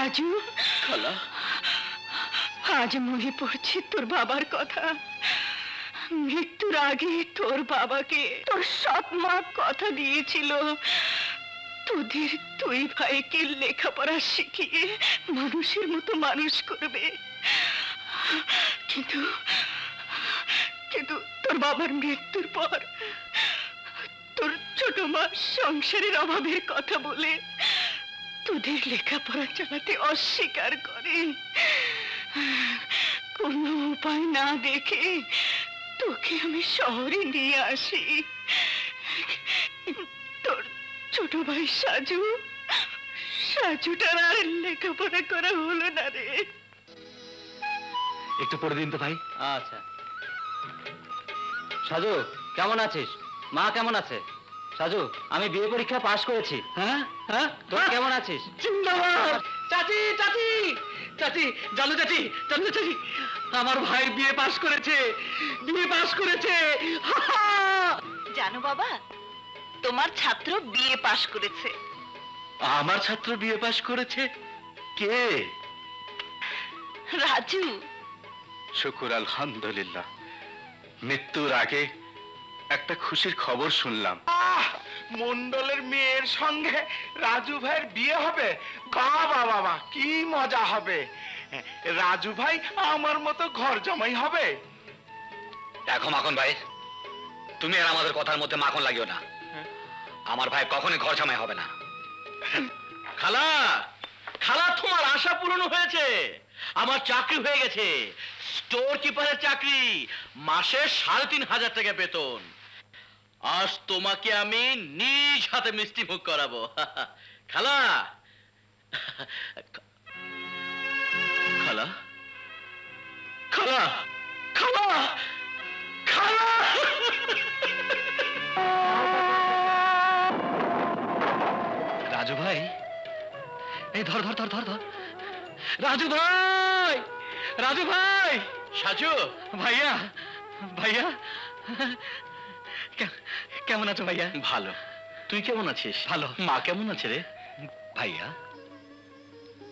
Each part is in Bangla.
রাজু, খালা, আজ মনে পড়ছে তোর বাবার কথা। মৃত্যুর আগে তোর বাবাকে তোর সৎ মা কথা দিয়েছিল তোদের দুই ভাইকে লেখাপড়া শিখিয়ে মানুষের মতো মানুষ করবে। কিন্তু কিন্তু তোর বাবার মৃত্যুর পর তোর ছোট মা সংসারের অভাবের কথা বলে তোদের লেখাপড়া চালাতে অস্বীকার করে। কোনো উপায় না দেখে তোকে আমি শহরে নিয়ে আসি। তোর ছোট ভাই সাজুটার আর লেখাপড়া করা হলো না রে। একটু পড়ে দিন তো ভাই। আচ্ছা। সাজু, কেমন আছিস? মা কেমন আছে? সাজু, আমি বিয়ে পরীক্ষা পাশ করেছি। হ্যাঁ হ্যাঁ, তোর কেমন আছিস? জিন্দাবাদ। চাচি চাচি চাচি, জানো চাচি, জানো চাচি, আমার ভাই বিয়ে পাশ করেছে, বিয়ে পাশ করেছে। জানো বাবা, তোমার ছাত্র বিয়ে পাশ করেছে। আমার ছাত্র বিয়ে পাশ করেছে? কে? রাজু। শুকুর আলহামদুলিল্লাহ, মৃত্যুর আগে একটা খুশির খবর শুনলাম। মন্ডলের মেয়ের সঙ্গে রাজু ভাইয়ের বিয়ে হবে। বাবা বাবা, কি মজা হবে! রাজু ভাই আমার মতো ঘর জামাই হবে। দেখো মাখন ভাই, তুমি আর আমাদের কথার মধ্যে মাখন লাগিও না। আমার ভাই কখনোই ঘর জামাই হবে না। খালা, খালা, তোমার আশা পূরণ হয়েছে। আমার চাকরি হয়ে গেছে, স্টোর কিপারের চাকরি, মাসে ৩,৫০০ টাকা বেতন। আজ তোমাকে আমি নিজ হাতে মিষ্টি মুখ করাবো। খালা, খালা, খালা, খালা, খালা। রাজু ভাই, এই ধর ধর ধর ধর ধর। রাজু ভাই, রাজু ভাই। সাজু ভাইয়া, ভাইয়া, কেমন আছো ভাইয়া? ভালো। তুই কেমন আছিস? ভালো। মা কেমন আছে রে? ভাইয়া,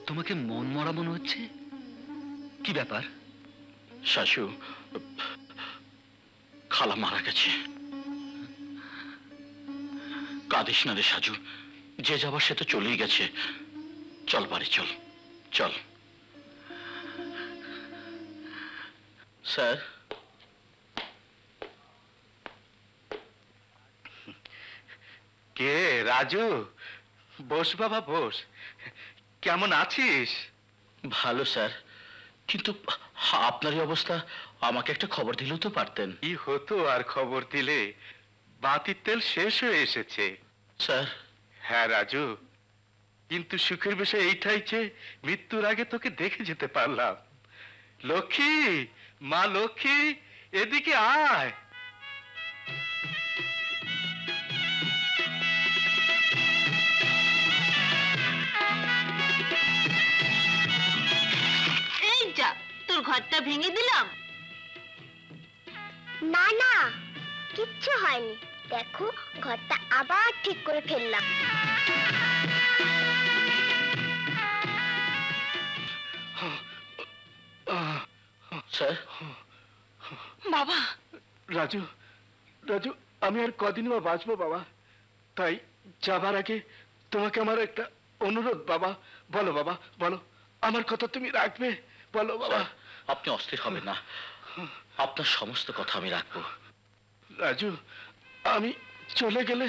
তোমাকে মন মরা মনে হচ্ছে, কি ব্যাপার? শাশু, খালা মারা গেছে। কাঁদিস না রে সাজু, যে যাবার সে তো চলেই গেছে। চল বাড়ি চল, চল। স্যার, কে? রাজু, বস বাবা বস। কেমন আছিস? ভালো স্যার, কিন্তু আপনার এই অবস্থা, আমাকে একটা খবর দিলেও তো পারতেন। কি হতো আর খবর দিলে? বাতির তেল শেষ হয়ে এসেছে। স্যার। হ্যাঁ রাজু, কিন্তু সুখের বিষয় এইটাই যে মৃত্যুর আগে তোকে দেখে যেতে পারলাম। লক্ষ্মী, মা লক্ষ্মী, এদিকে আয়। এই যা, তোর ঘরটা ভেঙে দিলাম। না না, কিচ্ছু হয়নি। দেখো, ঘরটা আবার ঠিক করে ফেললাম। স্যার। বাবা। রাজু, রাজু, আমি আর কদিন বা বাঁচবো বাবা? তাই যাবার আগে তোমাকে আমার একটা অনুরোধ বাবা। বলো বাবা, বলো, আমার কথা তুমি রাখবে? বলো বাবা। আপনি অস্থির হবেন না, আপনার সমস্ত কথা আমি রাখবো। রাজু, আমি চলে গেলে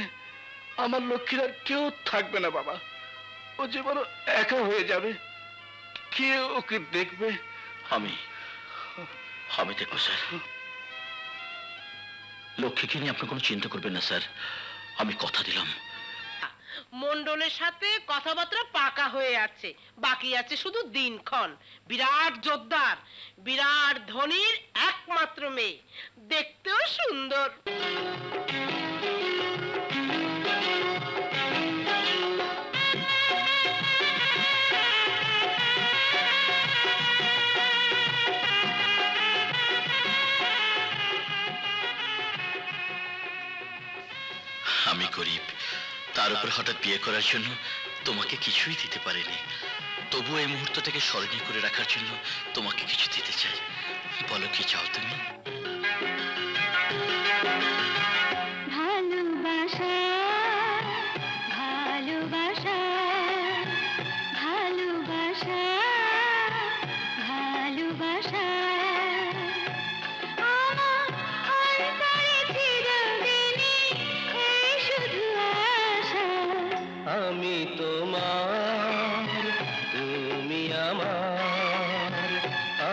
আমার লক্ষ্মীর আর কেউ থাকবে না বাবা। ও যে বড় একা হয়ে যাবে, কে ওকে দেখবে? আমি দেখবো স্যার। লক্ষ্মীকে নিয়ে আপনি কোনো চিন্তা করবেন না স্যার, আমি কথা দিলাম। মন্ডলের সাথে কথাবার্তা পাকা হয়ে আছে, বাকি আছে শুধু দিনক্ষণ। বিরাট জোরদার, বিরাট ধনীর একমাত্র মেয়ে, দেখতেও সুন্দর। আমি গরিব, তার উপর হঠাৎ বিয়ে করার জন্য তোমাকে কিছুই দিতে পারিনি। তবু এই মুহূর্তটাকে স্মরণীয় করে রাখার জন্য তোমাকে কিছু দিতে চাই। বলো কি চাও তুমি? ভালোবাসা ভালোবাসা ভালোবাসা ভালোবাসা আমার অন্তরে চিরদিনই এই শুধু আশা। আমি তোমার, তুমি আমার,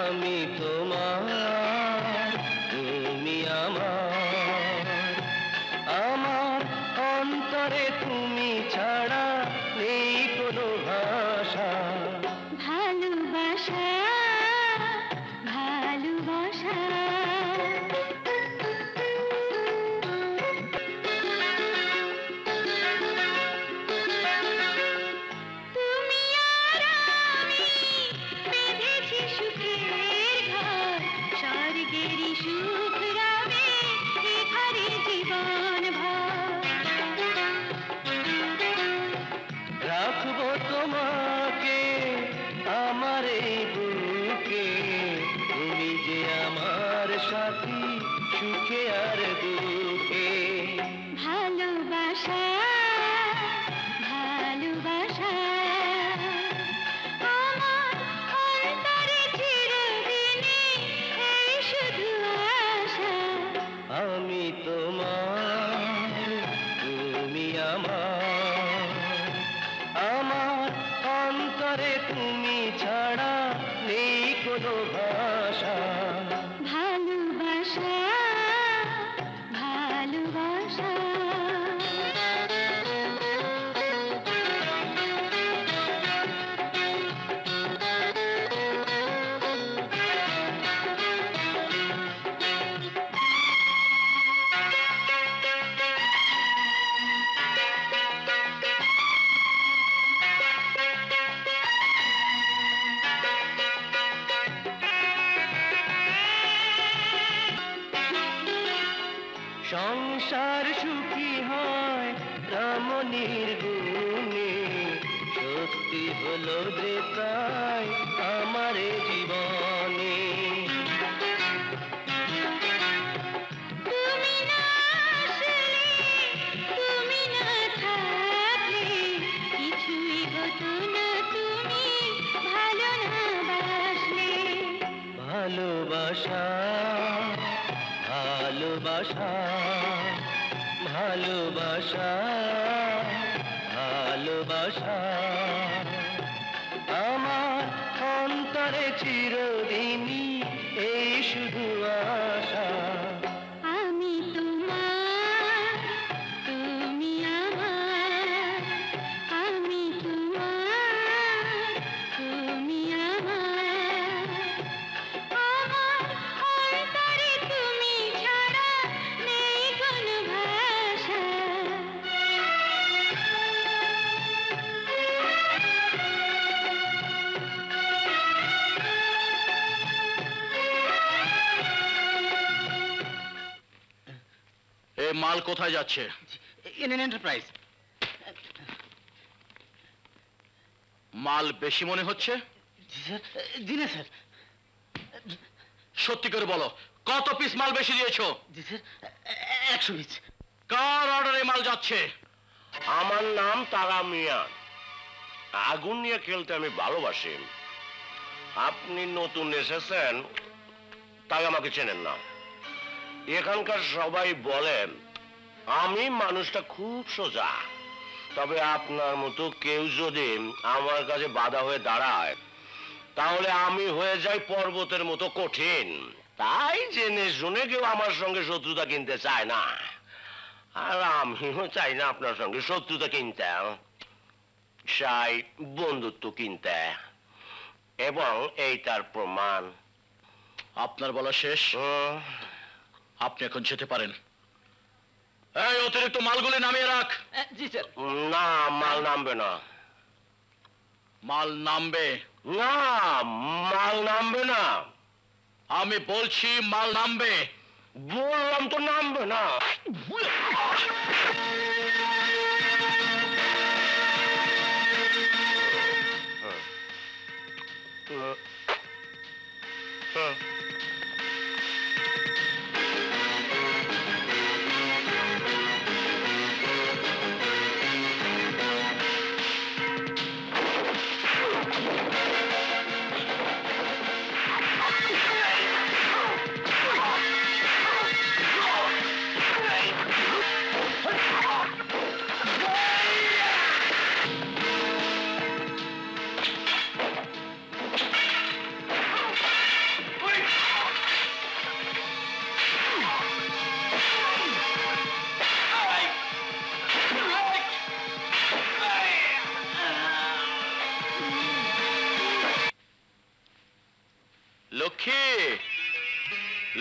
আমি তোমার, তুমি আমার, আমার অন্তরে তুমি ছাড়া নেই কোনো ভাষা। ভালোবাসা ভালোবাসা তুমি আর আমি বেঁধেছি সুখের ঘর, স্বর্গেরই সুখ রবে এ ঘরে জীবন ভর। রাখবো তোমাকে আমার এই বুকে, তুমি যে আমার সাথী সুখে আর দুঃখে। ভালোবাসা ভালোবাসা আমার অন্তরে চিরদিনই এই শুধু আশা। আমি তোমার, তুমি আমার, আমার অন্তরে তুমি ছাড়া নেই কোনো ভাষা। ভালোবাসা ভালোবাসা সংসার সুখী হয় রমণীর গুণে, সত্যি হলো যে তাই আমার এ জীবনে। তুমি না আসলে, তুমি না থাকলে কিছুই হতো না, তুমি ভালো না বাসলে। ভালোবাসা ভালোবাসা ভালোবাসা ভালোবাসা আমার অন্তরে চিরদিনই এই শুধু আশা। আমি তোমার, তুমি আমার, আমি তোমার, তুমি আমার, আমার অন্তরে তুমি ছাড়া নেই কোনো ভাষা। এ মাল কোথায় যাচ্ছে? Indian enterprise. মাল বেশি মনে হচ্ছে? জি না স্যার। সত্যি করে বলো, কত পিস মাল বেশি দিয়েছো? জি স্যার, 100 পিস। কার অর্ডারে মাল যাচ্ছে? আমার নাম তারা মিয়া। আগুন নিয়ে খেলতে আমি ভালোবাসি। আপনি নতুন এসেছেন তাই আমাকে চেনেন না। এখানকার সবাই বলেন আমি মানুষটা খুব সোজা, তবে আপনার মতো কেউ যদি আমার কাছে বাধা হয়ে দাঁড়ায় তাহলে আমি হয়ে যাই পর্বতের মতো কঠিন। তাই জেনে শুনে কেউ আমার সঙ্গে শত্রুতা কিনতে চায় না, আর আমিও চাই না আপনার সঙ্গে শত্রুতা কিনতে, চাই বন্ধুত্ব কিনতে। এবং এই তার প্রমাণ। আপনার বলা শেষ, আপনি এখন যেতে পারেন। এই অতিরিক্ত মালগুলি নামিয়ে রাখ। জি স্যার। না, মাল নামবে না। মাল নামবে। না, মাল নামবে না। আমি বলছি মাল নামবে। বললাম তো নামবে না।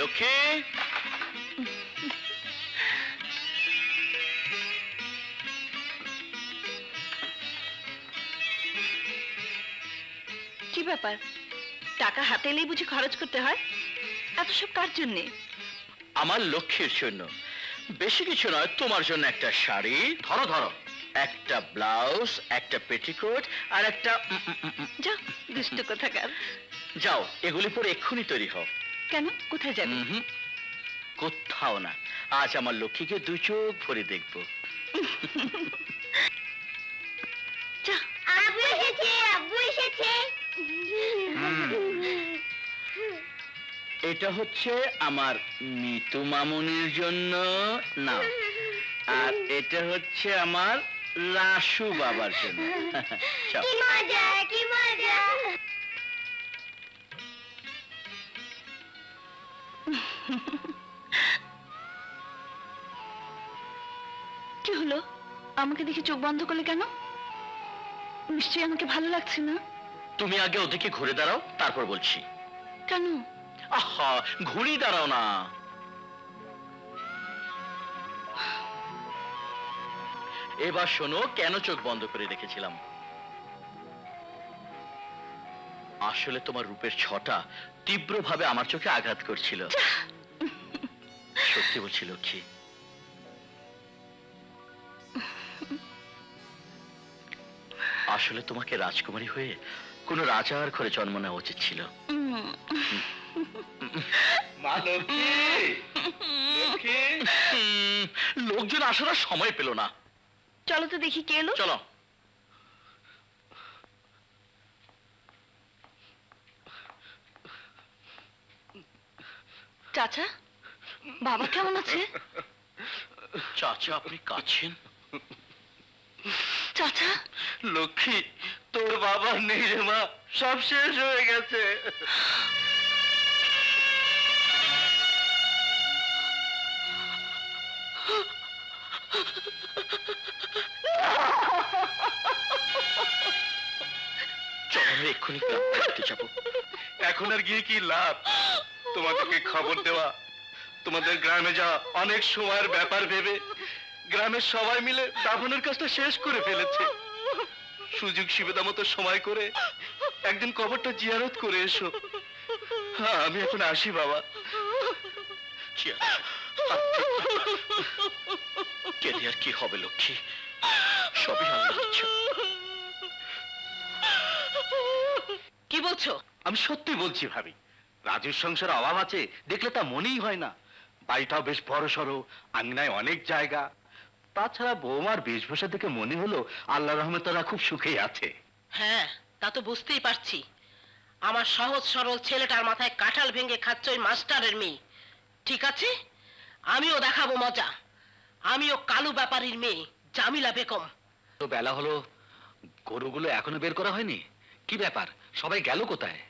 লক্ষ্মী, কি ব্যাপার, টাকা হাতে এলেই বুঝি খরচ করতে হয়? এত সব কার জন্যে? আমার লক্ষ্মীর জন্য। বেশি কিছু নয়, তোমার জন্য একটা শাড়ি, ধরো ধরো, একটা ব্লাউজ, একটা পেটিকোট, আর একটা যাও দুষ্ট কোথাকার। যাও, এগুলি পরে এক্ষুনি তৈরি হও। কেন, কোথায় যাবে? কোথাও না, আজ আমার লক্ষ্মীকে দুই চোখ ভরে দেখবো। যা। আব্বু এসেছে, আব্বু এসেছে। এটা হচ্ছে আমার মিতু মামুনির জন্য, না, আর এটা হচ্ছে আমার রাসু বাবার জন্য। যাও। কি মজা, কি মজা। কি হলো, আমাকে দেখে চোখ বন্ধ করলে কেন? নিশ্চয়ই আমাকে ভালো লাগছে না। তুমি আগে ওদিকে ঘুরে দাঁড়াও, তারপর বলছি। কেন? আহা, ঘুরি দাঁড়াও না। এবার শোনো, কেন চোখ বন্ধ করে রেখেছিলাম। আসলে তোমার রূপের ছটা তীব্রভাবে আমার চোখে আঘাত করছিল। সত্যি বলছি লক্ষ্মী, আসলে তোমাকে রাজকুমারী হয়ে কোন রাজার ঘরে জন্ম নেওয়া উচিত ছিল। লোকজন আসার সময় পেল না। চলো তো দেখি কে এলো। চলো। চাচা, বাবা কেমন আছে? চাচা, আপনি কাঁদছেন? চাচা, লক্ষ্মী, তোর বাবা নেই রে মা, সব শেষ হয়ে গেছে। চলো, এক্ষুনি গ্রামে যাবো। এখন আর গিয়ে কি লাভ? তোমাদেরকে খবর দেওয়া, তোমাদের গ্রামে যাওয়া অনেক সময়ের ব্যাপার ভেবে গ্রামের সবাই মিলে দাফনের কাজটা শেষ করে ফেলেছে। সুযোগ সুবিধা মতো সময় করে একদিন কবরটা জিয়ারত করে এসো। হ্যাঁ, আমি এখন আসি বাবা। কেঁদে আর কি হবে লক্ষ্মী, সবই আল্লাহর ইচ্ছা। কি বলছো? আমি সত্যি বলছি ভাবি, রাজুর সংসারে অভাব আছে দেখলে তা মনেই হয় না। বাড়িটাও বেশ বড় সড়ো, আঙিনায় অনেক জায়গা। তাছাড়া বৌমার বেশভূষা দেখে মনে হলো আল্লাহ রহমতে তারা খুব সুখেই আছে। হ্যাঁ, তা তো বুঝতেই পারছি। আমার সহজ সরল ছেলেটার মাথায় কাঁঠাল ভেঙে খাচ্ছে ওই মাস্টারের মেয়ে। ঠিক আছে, আমিও দেখাবো মজা। আমিও কালু ব্যাপারীর মেয়ে জামিলা বেগম। তো বেলা হলো, গরুগুলো এখনো বের করা হয়নি। কি ব্যাপার, সবাই গেল কোথায়?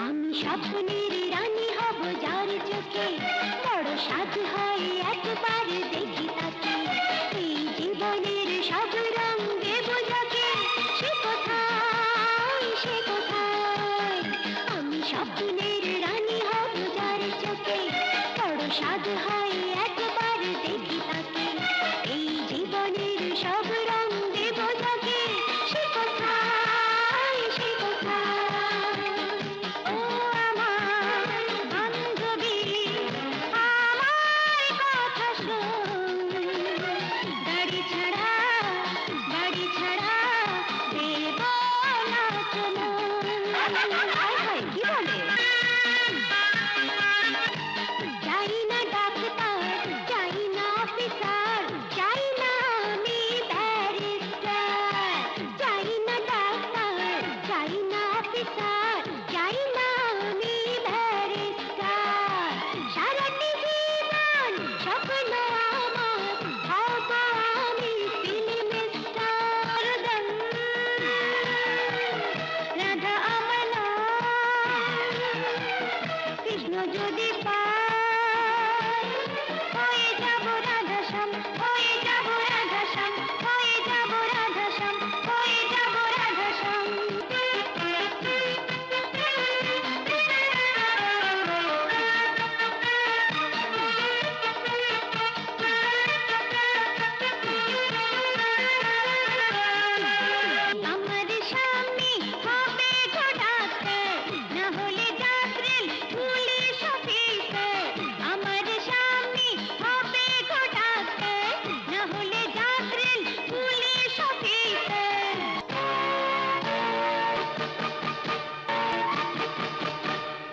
আমি স্বপ্নের রানী হব যার চোখে বড় সাধ হয় একবার দেখি তাকে। এই জীবনের সব রং দেব যাকে, সে কোথায়, সে কোথায়। আমি স্বপ্নের রানী হব যার চোখে বড় সাধ হয় একবার দেখি তাকে। এই জীবনের সব রং দেব যাকে, সে কোথায়, সে কোথায়। ও আমার বান্ধবী, আমার কথা শোন। দাড়ি ছাড়া, বাড়ি ছাড়া দেব না কোনো। হায় হায়, কি বলে? যাই না ডাক্তার যদি পাই হয়ে যাব রাধাশ্যাম, হয়ে যাব রাধাশ্যাম, হয়ে যাব রাধাশ্যাম, হয়ে যাব রাধাশ্যাম। আমার স্বামী হবে গো ডাক্তার, না হলে জাফরেল পুলিশ অফিসার। আমার স্বামী হবে গো ডাক্তার, না হলে জাফরেল পুলিশ অফিসার।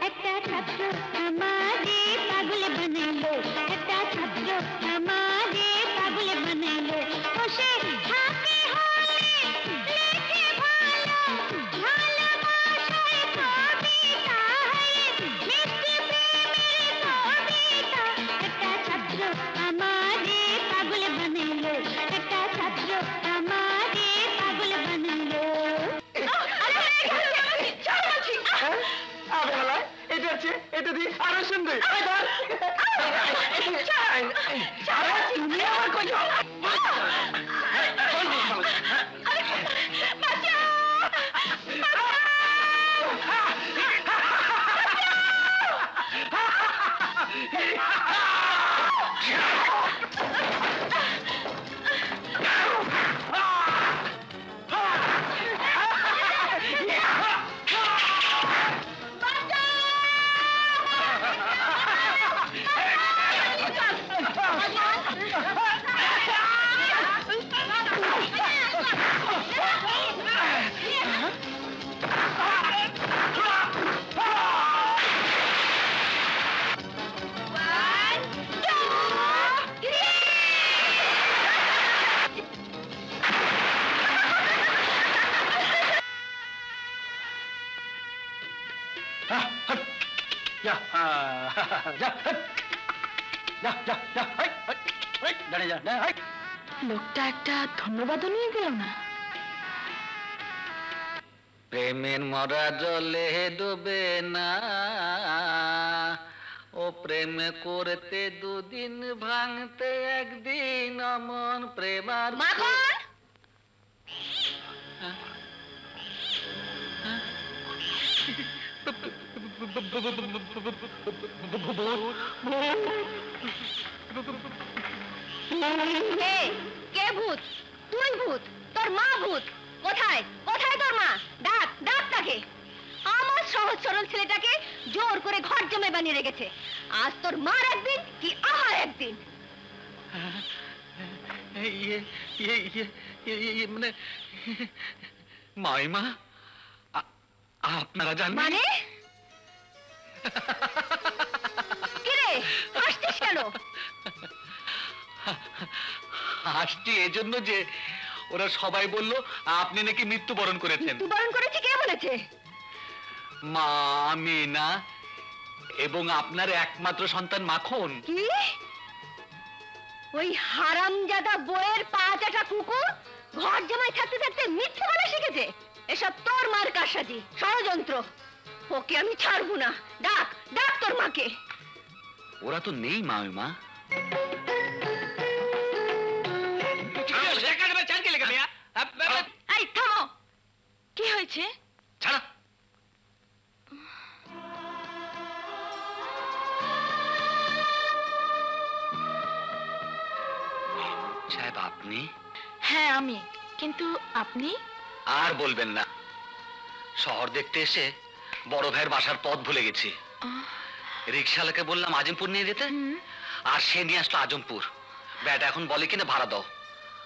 একটা ছাত্র আমারে পাগল বানাইলো, একটা ছাত্র আমারে পাগল বানাইলো। বসে থাকে হলে লেখে ভালো, ভালোবাসায় কবিতা হয়, মিষ্টি প্রেমের কবিতা। একটা ছাত্র আমারে পাগল বানাইলো, একটা ছাত্র আমারে পাগল বানাইলো। এটা আছে, এটা দিয়ে আরো সুন্দর। তুমি আমার কই যাও? লোকটা একটা ধন্যবাদও নিয়ে গেল না। প্রেমের মরা জলে ডুবে না, ও প্রেম করতে দুদিন ভাঙতে একদিন, অমন প্রেমার মাখন কে ভূত? তুই ভূত? তোর মা ভূত? কোথায় কোথায় তোর মা? ডাক ডাক তাকে। আমার সহজ সরল ছেলেটাকে জোর করে ঘর জমে বানিয়ে রেখেছে। আজ তোর মার একদিন কি আমার একদিন। মানে মাইমা, আপনারা জানেন মানে কিরে হাসছিস কেন? হাসছি এজন্য যে ওরা সবাই বলল আপনি নাকি মৃত্যুবরণ করেছেন। মৃত্যুবরণ করেছি কে বলেছে? মা মিনা এবং আপনার একমাত্র সন্তান মাখন। কি? ওই হারামজাদা বইয়ের পা চাটা কুকুর ঘর জামাই থাকতে থাকতে মিথ্যে বলা শিখেছে। এসব তোর মার কারসাজি, ষড়যন্ত্র। ওকে আমি ছাড়বো না। ডাক ডাক তোর মাকে। ওরা তো নেই মামিমা। এই থামো, কি হয়েছে? ছাড়া সাহেব আপনি? হ্যাঁ আমি, কিন্তু আপনি? আর বলবেন না, শহর দেখতে এসে বড় ভাইয়ের বাসার পথ ভুলে গেছি। রিক্সাওয়ালাকে বললাম আজিমপুর নিয়ে যেতে, আর সে নিয়ে আসলো আজমপুর। ব্যাটা এখন বলে কিনা ভাড়া দাও।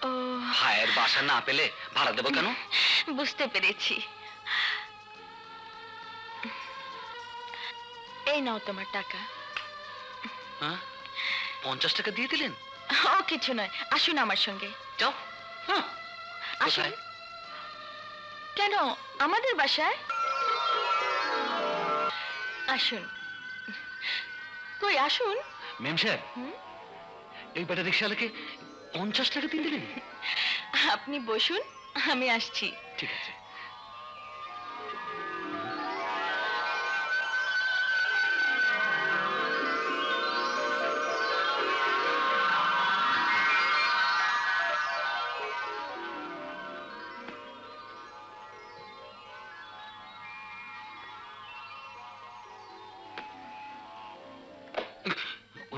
ও ভাইয়ের বাসা না পেলে ভাড়া দেবো কেন? বুঝতে পেরেছি। এই নাও তোমার টাকা। হ্যাঁ, 50 টাকা দিয়ে দিলেন? ও কিছু নয়, আসুন আমার সঙ্গে। যাও। হ্যাঁ, আসুন। কোথায়? কেন, আমাদের বাসায় আসুন। কই আসুন। মেম সাহেব, এই বেটা রিক্সাওয়ালাকে 50 টাকা দিয়ে দিলেন? আপনি বসুন, আমি আসছি। ঠিক আছে।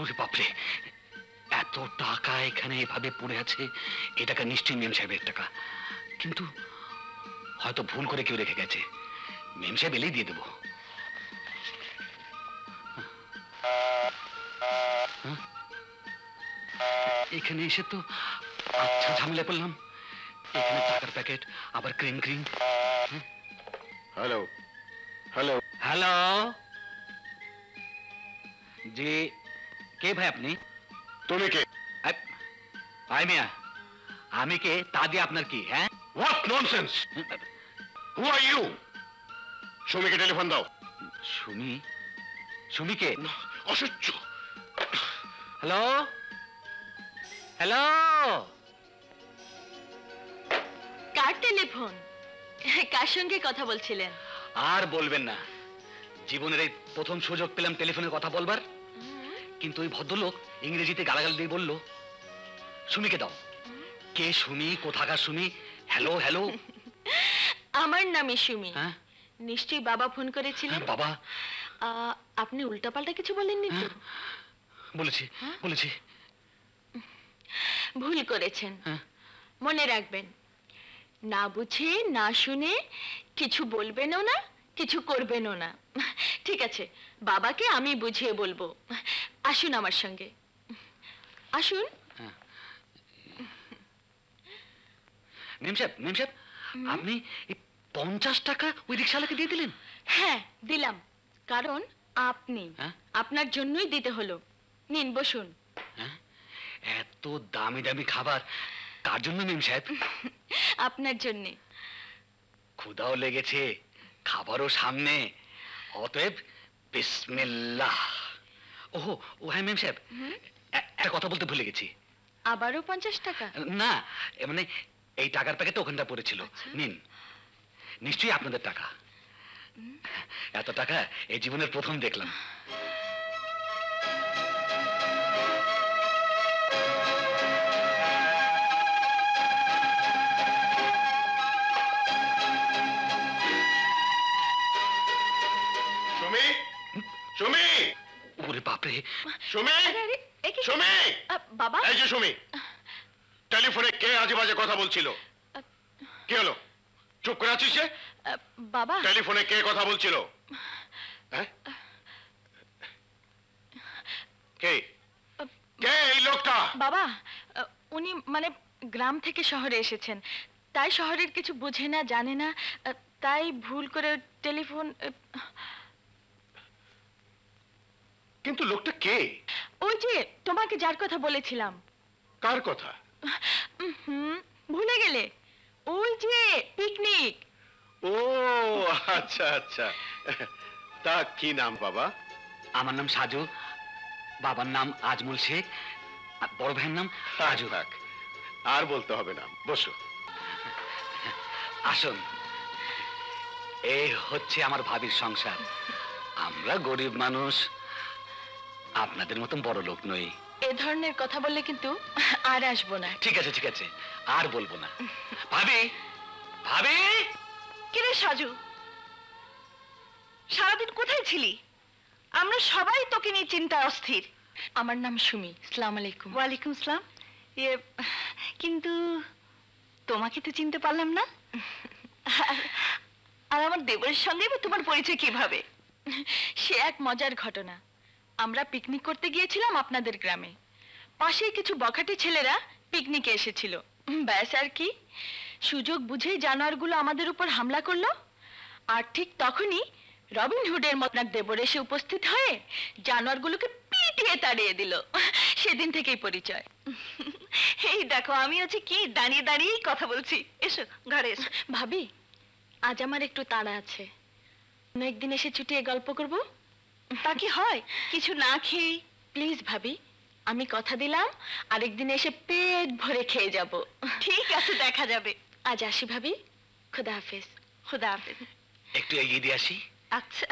ওরে বাপরে, এত টাকা এখানে এভাবে পড়ে আছে। এ টাকা নিশ্চয়ই মেম সাহেবের টাকা, কিন্তু হয়তো ভুল করে কেউ রেখে গেছে। মেম সাহেব এলেই দিয়ে দেবো। এখানে এসে তো আচ্ছা ঝামেলা করলাম। এখানে টাকার প্যাকেট, আবার cream cream. Hello hello hello, জি কে ভাই আপনি? তুমি কে? ভাই মিয়া, আমি কে তা দিয়ে আপনার কি? হ্যাঁ, what nonsense, who are you? সুমিকে টেলিফোন দাও। সুমি? সুমিকে? অসহ্য। হ্যালো হ্যালো, কার টেলিফোন? কার সঙ্গে কথা বলছিলেন? আর বলবেন না, জীবনের এই প্রথম সুযোগ পেলাম টেলিফোনে কথা বলবার। কিন্তু ওই ভদ্রলোক ইংরেজিতে গালাগাল দিয়ে বলল, সুমিকে দাও। কে সুমি, কোথাকার সুমি? Hello hello. আমার নামই সুমি। হ্যাঁ নিশ্চয়ই বাবা ফোন করেছিলেন। বাবা? আপনি উল্টাপাল্টা কিছু বলেননি তো? বলেছি বলেছি। ভুল করেছেন। হ্যাঁ। মনে রাখবেন, না বুঝে না শুনে কিছু বলবেনও না, কিছু করবেনও না। ঠিক আছে, বাবাকে আমি বুঝিয়ে বলবো। আসুন আমার সঙ্গে, আসুন। মেম সাহেব, মেম সাহেব, আপনি এই 50 টাকা ওই রিক্সাওয়ালাকে দিয়ে দিলেন? হ্যাঁ, দিলাম, কারণ আপনি, হ্যাঁ? আপনার জন্যই দিতে হলো। নিন, বসুন। হ্যাঁ? এত দামি দামি খাবার কার জন্য মেম সাহেব? আপনার জন্যে। ক্ষুধাও লেগেছে, খাবারও সামনে, অতএব বিসমিল্লাহ। ওহো, ও হ্যাঁ মেম সাহেব, একটা কথা বলতে ভুলে গেছি। আবারও 50 টাকা? না, মানে এই টাকার প্যাকেটটা ওখানটা পড়েছিল। নিন, নিশ্চয়ই আপনাদের টাকা। এত টাকা এই জীবনের প্রথম দেখলাম। সুমি, সুমি, ওরে বাপরে! সুমি, আরে, আরে, এ কি? সুমি! বাবা? এই যে সুমি, টেলিফোনে কে আজে বাজে কথা বলছিল? কি হলো, চুপ করে আছিস যে? বাবা, টেলিফোনে কে কথা বলছিল? হ্যাঁ? কে? কে এই লোকটা? বাবা, উনি মানে গ্রাম থেকে শহরে এসেছেন, তাই শহরের কিছু বোঝে না, জানে না, তাই ভুল করে টেলিফোন। কিন্তু লোকটা কে? ওই যে তোমাকে যার কথা বলেছিলাম। কার কথা? ভুলে গেলে? ওই যে পিকনিক। ও আচ্ছা আচ্ছা, তা কি নাম বাবা? আমার নাম সাজু, বাবার নাম আজমল শেখ, আর বড় ভাইয়ের নাম রাজু। থাক, আর বলতে হবে না, বসো। আসুন, এই হচ্ছে আমার ভাবির সংসার। আমরা গরিব মানুষ, আপনাদের মতন বড় লোক নই। এ ধরনের কথা বললে কিন্তু আর আসবো না। ঠিক আছে ঠিক আছে, আর বলবো না। ভাবি, ভাবি! কিরে সাজু, সারাদিন কোথায় ছিলি? আমরা সবাই তোকে নিয়ে চিন্তায় অস্থির। আমার নাম সুমি। আসসালামু আলাইকুম। ওয়ালাইকুম আসসালাম। কিন্তু তোমাকে তো চিনতে পারলাম না। আর আমার দেবরের সঙ্গে তোমার পরিচয় কিভাবে? সে এক মজার ঘটনা। আমরা পিকনিক করতে গিয়েছিলাম আপনাদের গ্রামে। পাশেই কিছু বখাটে ছেলেরা পিকনিকে এসেছিল। ব্যাস আর কি, সুযোগ বুঝেই জানোয়ারগুলো আমাদের উপর হামলা করলো। আর ঠিক তখনই রবিন হুডের মতন দেবর এসে উপস্থিত হয়ে জানোয়ারগুলোকে পিটিয়ে তাড়িয়ে দিল। সেদিন থেকেই পরিচয়। এই দেখো, আমি হচ্ছে কি দাঁড়িয়ে দাঁড়িয়েই কথা বলছি। এসো ঘরে এসো। ভাবি, আজ আমার একটু তাড়া আছে, অন্য একদিন এসে চুটিয়ে গল্প করব। তা কি হয়, কিছু না খেয়ে? প্লিজ ভাবি, আমি কথা দিলাম আরেকদিন এসে পেট ভরে খেয়ে যাব। ঠিক আছে, দেখা যাবে। আজ আসি ভাবি, খুদা হাফেজ। খুদা হাফেজ। একটু এগিয়ে দিয়ে আসি। আচ্ছা।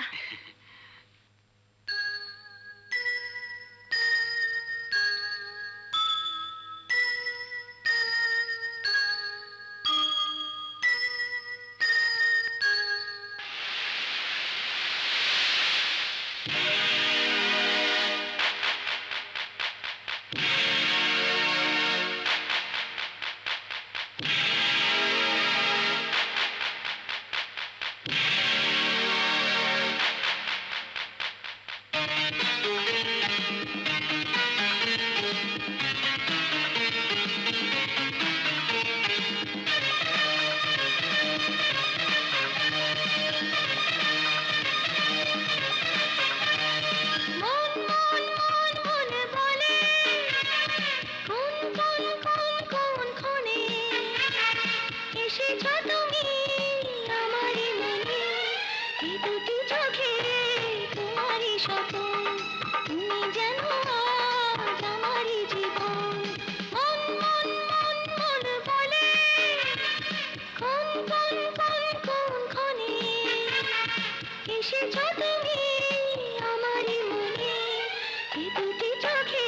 দুটি চোখে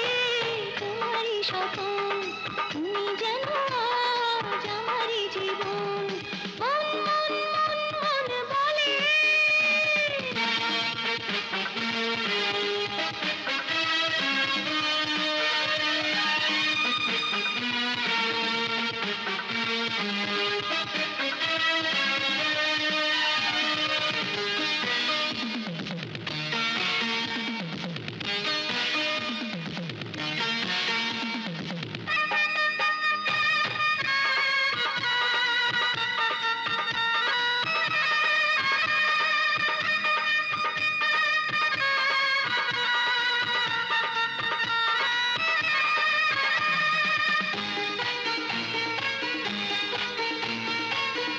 তোমারই স্বপন, তুমি যেন আজ আমারই জীবন। মন মন মন মন বলে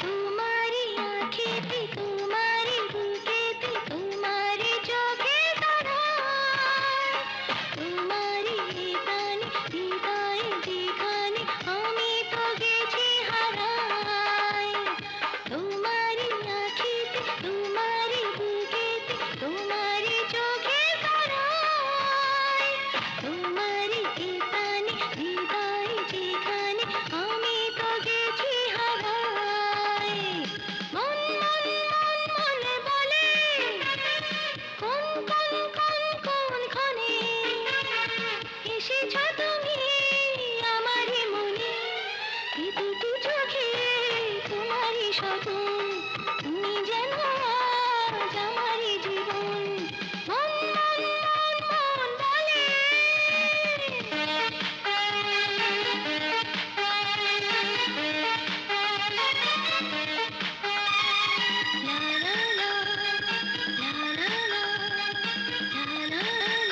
তোমারই আঁখেতে, তোমারই বুকেতে, তোমারই চোখে তারায়, তোমারই প্রাণে হৃদয়ে যেখানে আমি তো গেছি হারায়। তোমারই আঁখেতে, তোমারই বুকেতে, তোমারই চোখে তারায়, তোমারই প্রাণে হৃদয়ে যেখানে আমি তো গেছি হারায়। মন মন মন মন বলে কোন কোন কোন কোন ক্ষণে এসেছ তুমি আমারই মনে, এ দুটি চোখে তোমারই স্বপন, তুমি যেন আজ আমারই জীবন। মন মন মন মন বলে লা লা লা, লা লা লা, লা লা লা, লা লা লা, লা লা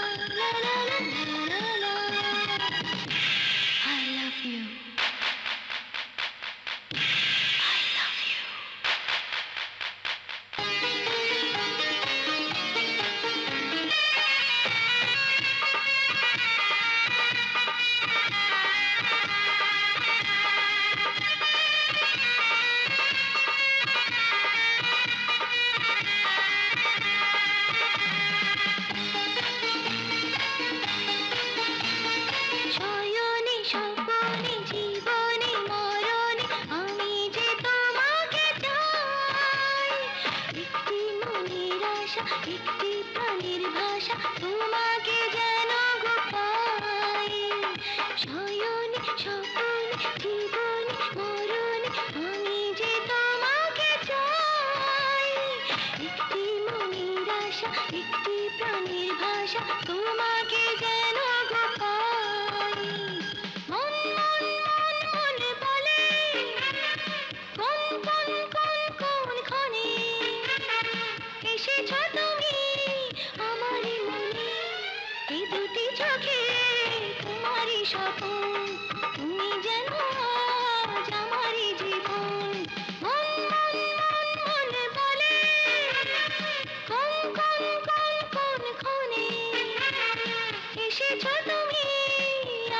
লা, লা লা লা, লা লা লা। I love you. I love you. শয়নে স্বপনে জীবনে মরণে আমি যে তোমাকে চাই, একটি মনের আশা একটি প্রাণের ভাষা তোমাকে যেন গো পাই। শয়নে স্বপনে জীবনে মরণে আমি যে তোমাকে চাই, একটি মনের আশা একটি প্রাণের ভাষা তোমাকে যেন গো পাই। মন মন মন মন বলে কোন কোন কোন কোন ক্ষণে এসেছ তুমি আমারই মনে, এ দুটি চোখে তোমারই স্বপন, তুমি যেন আজ আমারই জীবন। মন মন মন মন বলে কোন কোন কোন কোন ক্ষণে এসেছ তুমি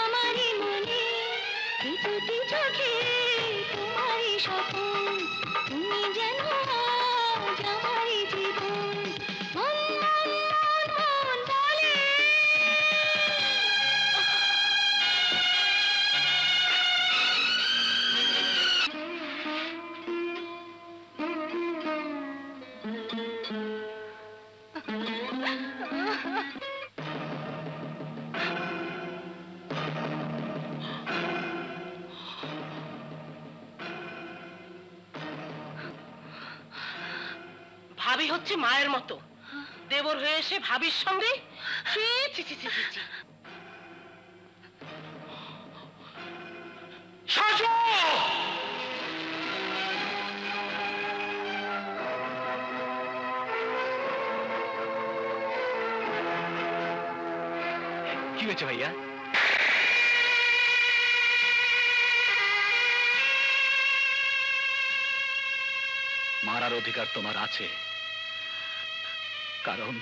আমারই মনে, এ দুটি চোখে তোমারই স্বপন, তুমি যেন আজ আমারই জীবন। মন মন মন মন বলে ভাবি হচ্ছে মায়ের মতো, দেবর হয়ে এসে ভাবির সঙ্গে ছি ছি ছি ছি ছি ছি। সাজু! কি হয়েছে ভাইয়া? মারার অধিকার তোমার আছে, কারণ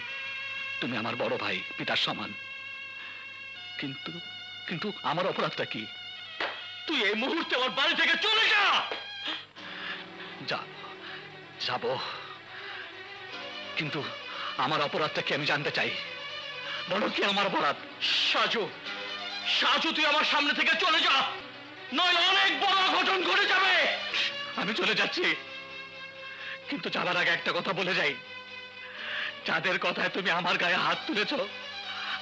তুমি আমার বড় ভাই, পিতার সমান। কিন্তু কিন্তু আমার অপরাধটা কি? তুই এই মুহূর্তে আমার বাড়ি থেকে চলে যা। যাব, কিন্তু আমার অপরাধটা কি আমি জানতে চাই। বলো কি আমার অপরাধ? সাজু, সাজু তুই আমার সামনে থেকে চলে যা, নয় অনেক বড় অঘটন ঘটে যাবে। আমি চলে যাচ্ছি, কিন্তু যাবার আগে একটা কথা বলে যাই। যাদের কথায় তুমি আমার গায়ে হাত তুলেছ,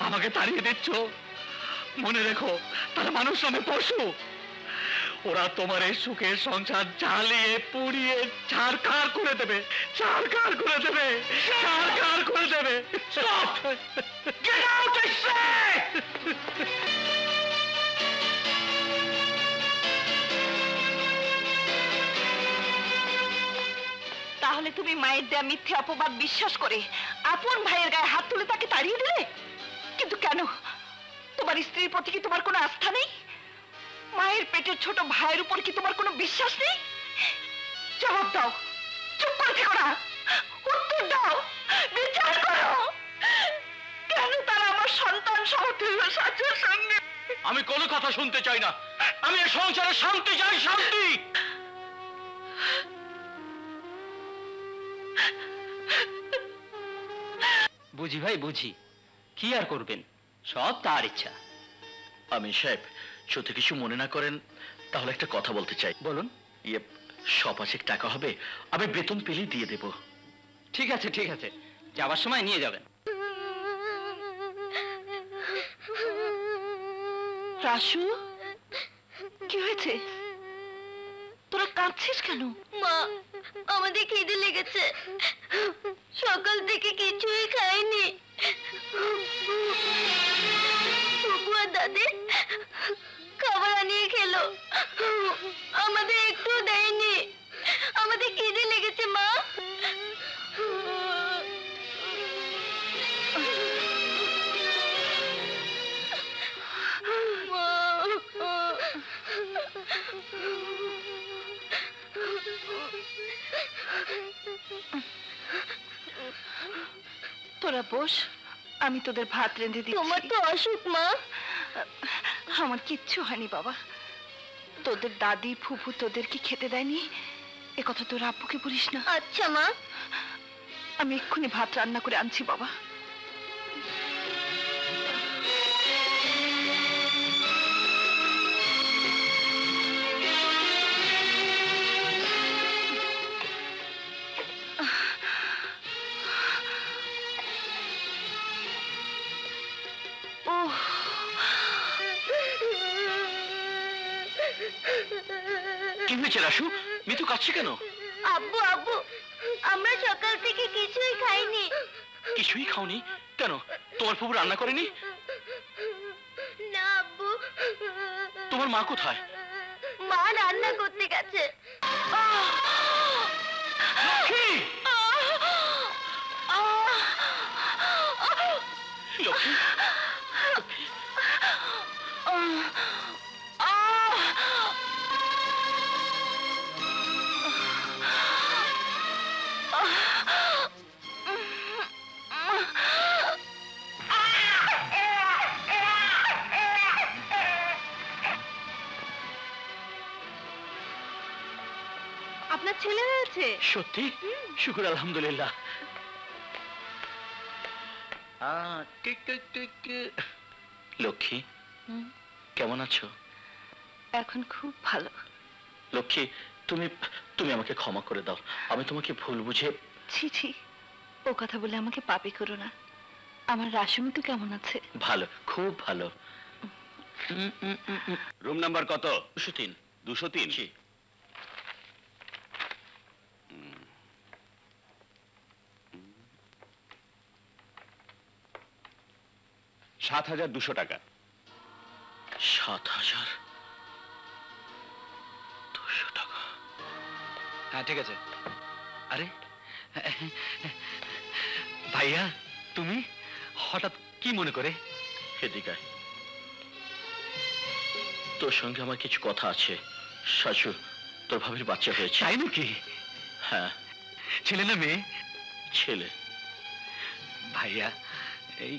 আমাকে তাড়িয়ে দিচ্ছ, মনে রেখো তারা মানুষ নামে পশু। ওরা তোমার এই সুখের সংসার জ্বালিয়ে পুড়িয়ে ছারখার করে দেবে, ছারখার করে দেবে, ছারখার করে দেবে। Get out, I say! তাহলে তুমি মায়ের দেয়া মিথ্যে অপবাদ বিশ্বাস করে আপন ভাইয়ের গায়ে হাত তুলে তাকে তাড়িয়ে দিলে? কিন্তু কেন? তোমার স্ত্রীর প্রতি কি তোমার কোনো আস্থা নেই? মায়ের পেটের ছোট ভাইয়ের উপর কি তোমার কোনো বিশ্বাস নেই? জবাব দাও, চুপ করে থেকো না, উত্তর দাও, বিচার করো। কেন তারা আমার সন্তান সমতুল্য সাজুর সঙ্গে? আমি কোনো কথা শুনতে চাই না, আমি এই সংসারে শান্তি চাই, শান্তি। বুঝি ভাই বুঝি, কি আর করবেন, সব তার ইচ্ছা। আমি সাহেব, যদি কিছু মনে না করেন তাহলে একটা কথা বলতে চাই। বলুন। ইয়ে, 100 টাকা হবে, আমি বেতন পেলেই দিয়ে দেব। ঠিক আছে ঠিক আছে, যাবার সময় নিয়ে যাবেন। রাসু, কি হয়েছে? তোরা কাঁদছিস কেন? মা, আমাদের খিদে লেগেছে, সকাল থেকে কিছুই খাইনি। ফুপু আর দাদি খাবার আনিয়ে খেলো, আমাদের একটু দেয়নি। আমাদের খিদে লেগেছে মা। তোরা বস, আমি তোদের ভাত রেঁধে দিচ্ছি। তোমার তো অসুখ মা। আমার কিচ্ছু হয়নি বাবা। তোদের দাদি ফুফু তোদের কি খেতে দেয়নি এ কথা তোর আব্বুকে বলিস না। আচ্ছা মা। আমি এক্ষুনি ভাত রান্না করে আনছি বাবা। কি হয়েছে রাসু? মিতু কাঁদছে কেন? আব্বু আব্বু, আমরা সকাল থেকে কিছুই খাইনি। কিছুই খাওনি কেন? তোমার ফুফু রান্না করেনি? না আব্বু। তোমার মা কোথায়? মা রান্না করতে গেছে। লক্ষ্মী! লক্ষ্মী! আপনার ছেলে হয়েছে? সত্যি? শুকুর আলহামদুলিল্লাহ। লক্ষ্মী, কেমন আছো? এখন খুব ভালো। লক্ষ্মী, তুমি তুমি আমাকে ক্ষমা করে দাও, আমি তোমাকে ভুল বুঝে। ছি ছি, ও কথা বলে আমাকে পাপী করো না। আমার রাসুমি তো কেমন আছে? ভালো, খুব ভালো। রুম নাম্বার কত? 203। 203? জি। 7,200 টাকা। 7,200 টাকা? হ্যাঁ ঠিক আছে। আরে ভাইয়া, তুমি হঠাৎ কি মনে করে? এদিকে আয়। তোর সঙ্গে আমার কিছু কথা আছে। শাশু, তোর ভাবির বাচ্চা হয়েছে। তাই নাকি? হ্যাঁ। ছেলে না মেয়ে? ছেলে। ভাইয়া, এই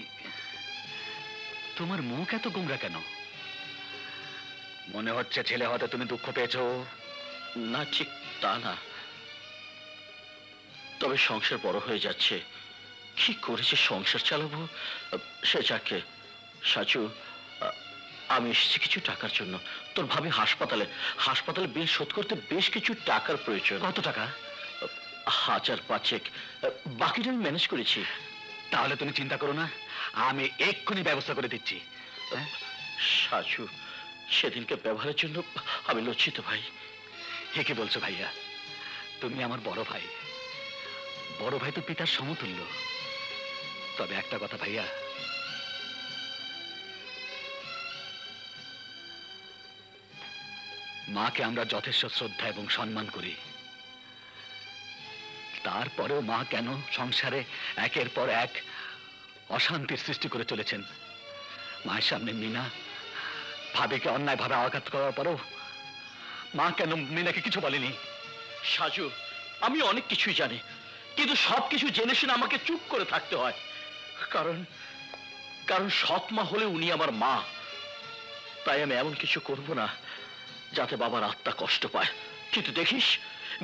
তোমার মুখ এত গোমরা কেন? মনে হচ্ছে ছেলে হতে তুমি দুঃখ পেয়েছো। না, ঠিক তা না, তবে সংসার বড় হয়ে যাচ্ছে, কি করে যে সংসার চালাবো। সে যাকে সাজু, আমি এসেছি কিছু টাকার জন্য। তোর ভাবি হাসপাতালে বিল শোধ করতে বেশ কিছু টাকার প্রয়োজন। কত টাকা? 1000-5 বাকিটা আমি ম্যানেজ করেছি। তাহলে তুমি চিন্তা করো না, আমি এক্ষুনি ব্যবস্থা করে দিচ্ছি। সাজু, সেদিনকে ব্যবহারের জন্য আমি লজ্জিত ভাই। হে কি বলছো ভাইয়া? তুমি আমার বড় ভাই, বড় ভাই তো পিতার সমতুল্য। তবে একটা কথা ভাইয়া, মাকে আমরা যথেষ্ট শ্রদ্ধা এবং সম্মান করি, তারপরেও মা কেন সংসারে একের পর এক অশান্তির সৃষ্টি করে চলেছেন? মায়ের সামনে মিনা ভাবিকে অন্যায়ভাবে আঘাত করার পরেও মা কেন মিনাকে কিছু বলেনি? সাজু, আমি অনেক কিছুই জানি, কিন্তু সবকিছু জেনে শুনে আমাকে চুপ করে থাকতে হয়। কারণ সৎ মা হলে উনি আমার মা। তাই আমি এমন কিছু করব না যাতে বাবার আত্মা কষ্ট পায়। কিন্তু দেখিস,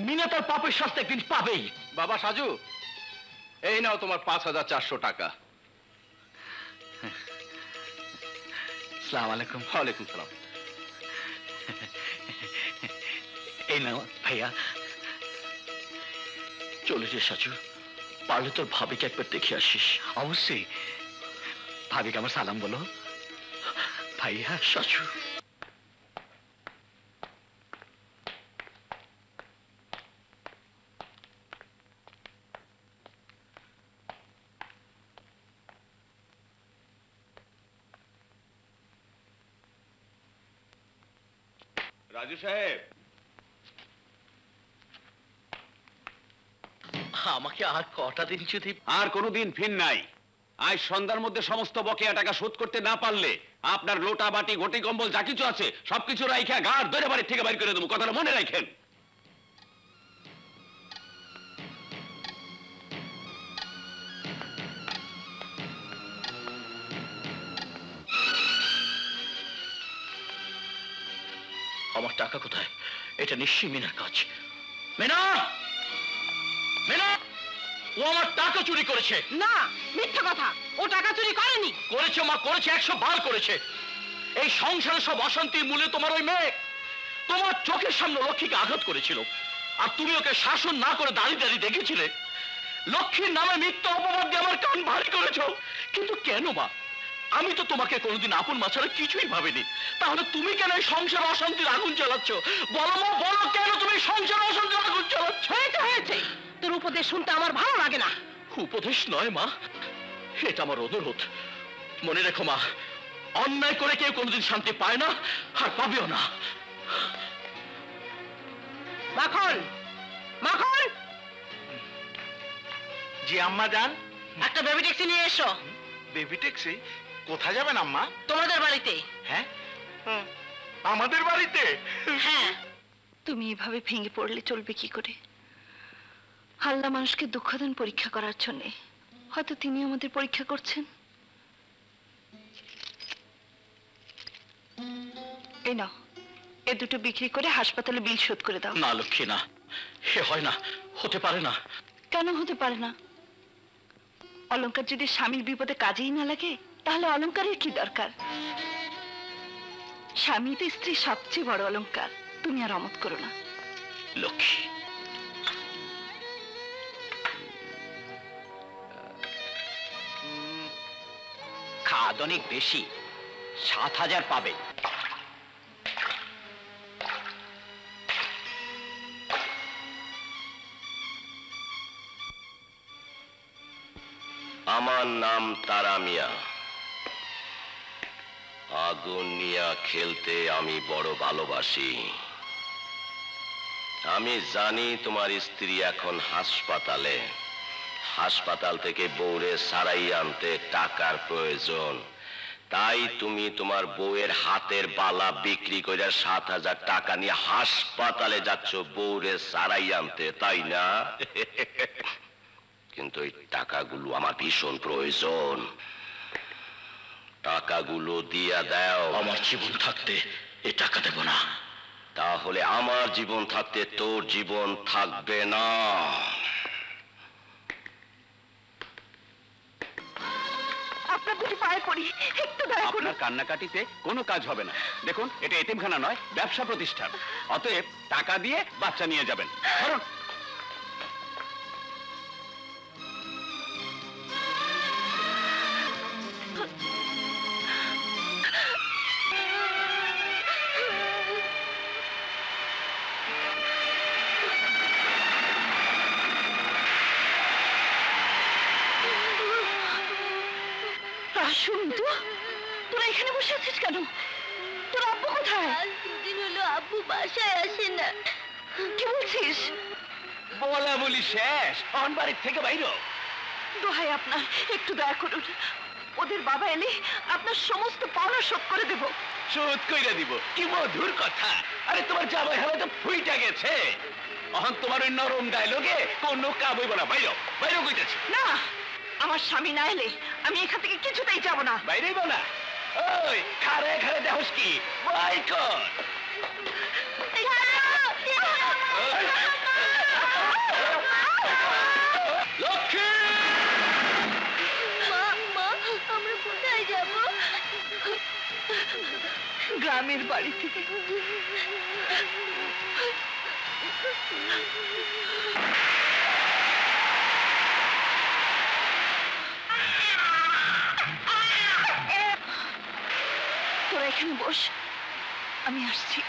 মিনা তার পাপের শাস্তি একদিন পাবেই। বাবা সাজু, এই নাও তোমার 5400 টাকা। আসসালামু আলাইকুম। ওয়ালাইকুম সালাম। এই নাও ভাইয়া। চলে যে সাজু, পারলে তোর ভাবিকে একবার দেখে আসিস। অবশ্যই, ভাবিকে আমার সালাম বলো। ভাইয়া। সাজু, রাজু সাহেব, আমাকে আর কটা দিন যদি। আর কোনোদিন ফির নাই। আজ সন্ধ্যার মধ্যে সমস্ত বকেয়া টাকা শোধ করতে না পারলে আপনার লোটা বাটি ঘটি কম্বল যা কিছু আছে সবকিছু রাইখা গাড় ধরে বাড়ির থেকে বাইর করে দেবো। কথাটা মনে রাখেন। আমার টাকা কোথায়? এটা নিশ্চয়ই মিনার কাজ। মিনা, মিনা, ও আমার টাকা চুরি করেছে। না, মিথ্যা কথা, ও টাকা চুরি করেনি। করেছে মা, করেছে, 100 বার করেছে। এই সংসারে সব অশান্তির মূলে তোমার ওই মেয়ে। তোমার চোখের সামনে লক্ষ্মীকে আঘাত করেছিল, আর তুমি ওকে শাসন না করে দাঁড়িয়ে দাঁড়িয়ে দেখেছিলে। লক্ষ্মীর নামে মিথ্যা অপবাদ দিয়ে আমার কান ভারী করেছো। কিন্তু কেন মা? আমি তো তোমাকে কোনোদিন আপন মা ছাড়া কিছুই ভাবিনি। তাহলে তুমি কেন এই সংসার অশান্তির আগুন জ্বালাচ্ছ? বলো মা, বলো, কেন তুমি সংসার অশান্তির আগুন জ্বালাচ্ছ? হয়েছে, তোর উপদেশ শুনতে আমার ভালো লাগে না। উপদেশ নয় মা, এটা আমার অনুরোধ। মনে রেখো মা, অন্যায় করে কেউ কোনোদিন শান্তি পায় না, আর পাবেও না। মাখন, মাখন, জি আম্মা যান। একটা বেবি ট্যাক্সি নিয়ে এসো। Baby taxi? কোথায় যাবেন আম্মা? তোমাদের বাড়িতে। হ্যাঁ, আমাদের বাড়িতে? হ্যাঁ। তুমি এভাবে ভেঙে পড়লে চলবে কি করে? আল্লাহ মানুষকে দুঃখ দেন পরীক্ষা করার জন্য। হয়তো তিনি আমাদের পরীক্ষা করছেন। এই নাও, এ দুটো বিক্রি করে হাসপাতালে বিল শোধ করে দাও। না লক্ষ্মী, না, হে হয় না, হতে পারে না। কেন হতে পারে না? অলংকার যদি স্বামীর বিপদে কাজেই না লাগে, তাহলে অলংকারের কি দরকার? স্বামী তো স্ত্রীর সবচেয়ে বড় অলংকার। তুমি আর অমত করো না লক্ষ্মী। খাদ অনেক বেশি, 7000 পাবে। আমার নাম তারা মিয়া। আগুন নিয়া খেলতে আমি বড় ভালোবাসি। আমি জানি তোমার স্ত্রী এখন হাসপাতালে। হাসপাতাল থেকে বউরে সারাই আনতে টাকার প্রয়োজন। তাই তুমি তোমার বউয়ের হাতের বালা বিক্রি করে 7000 টাকা নিয়ে হাসপাতালে যাচ্ছ বউরে সারাই আনতে, তাই না? কিন্তু এই টাকাগুলো আমার ভীষণ প্রয়োজন। টাকাগুলো দিয়া দাও। আমার জীবন থাকতে এ টাকা দেব না। তাহলে আমার জীবন থাকতে তোর জীবন থাকবে না। দুটি পায়ে পড়ি, একটু দয়া করুন। আপনার কান্নাকাটিতে কোনো কাজ হবে না। দেখুন, এটা এতিমখানা নয়, ব্যবসা প্রতিষ্ঠান। অতএব টাকা দিয়ে বাচ্চা নিয়ে যাবেন। ধরুন। আসুন তো, তোরা এখানে বসে আছিস কেন? তোর আব্বু কোথায়? আজ দুদিন হলো আব্বু বাসায় আসে না। কি বলছিস? বলা বলি শেষ, অন বাড়ির থেকে বাইরো। দোহাই আপনার, একটু দয়া করুন। ওদের বাবা এলে আপনার সমস্ত পাওনা শোধ করে দেব। শোধ কইরা দিব, কি মধুর কথা। আরে তোমার জামাই হলে তো ফুইটা গেছে। অহন তোমার ওই নরম ডায়লগে কোনো কাম হইব না। বাইরো, বাইরো কইতেছে। না, আমার স্বামী না এলে আমি এখান থেকে কিছুতেই যাব না। বাইরেই বলা। ওই খারে খারে দেহস কি বাই কর। লক্ষ্মী, মা, মা, আমরা কোথায় যাব? গ্রামের বাড়ি থেকে। তোরা এখানে বস, আমি আসছি।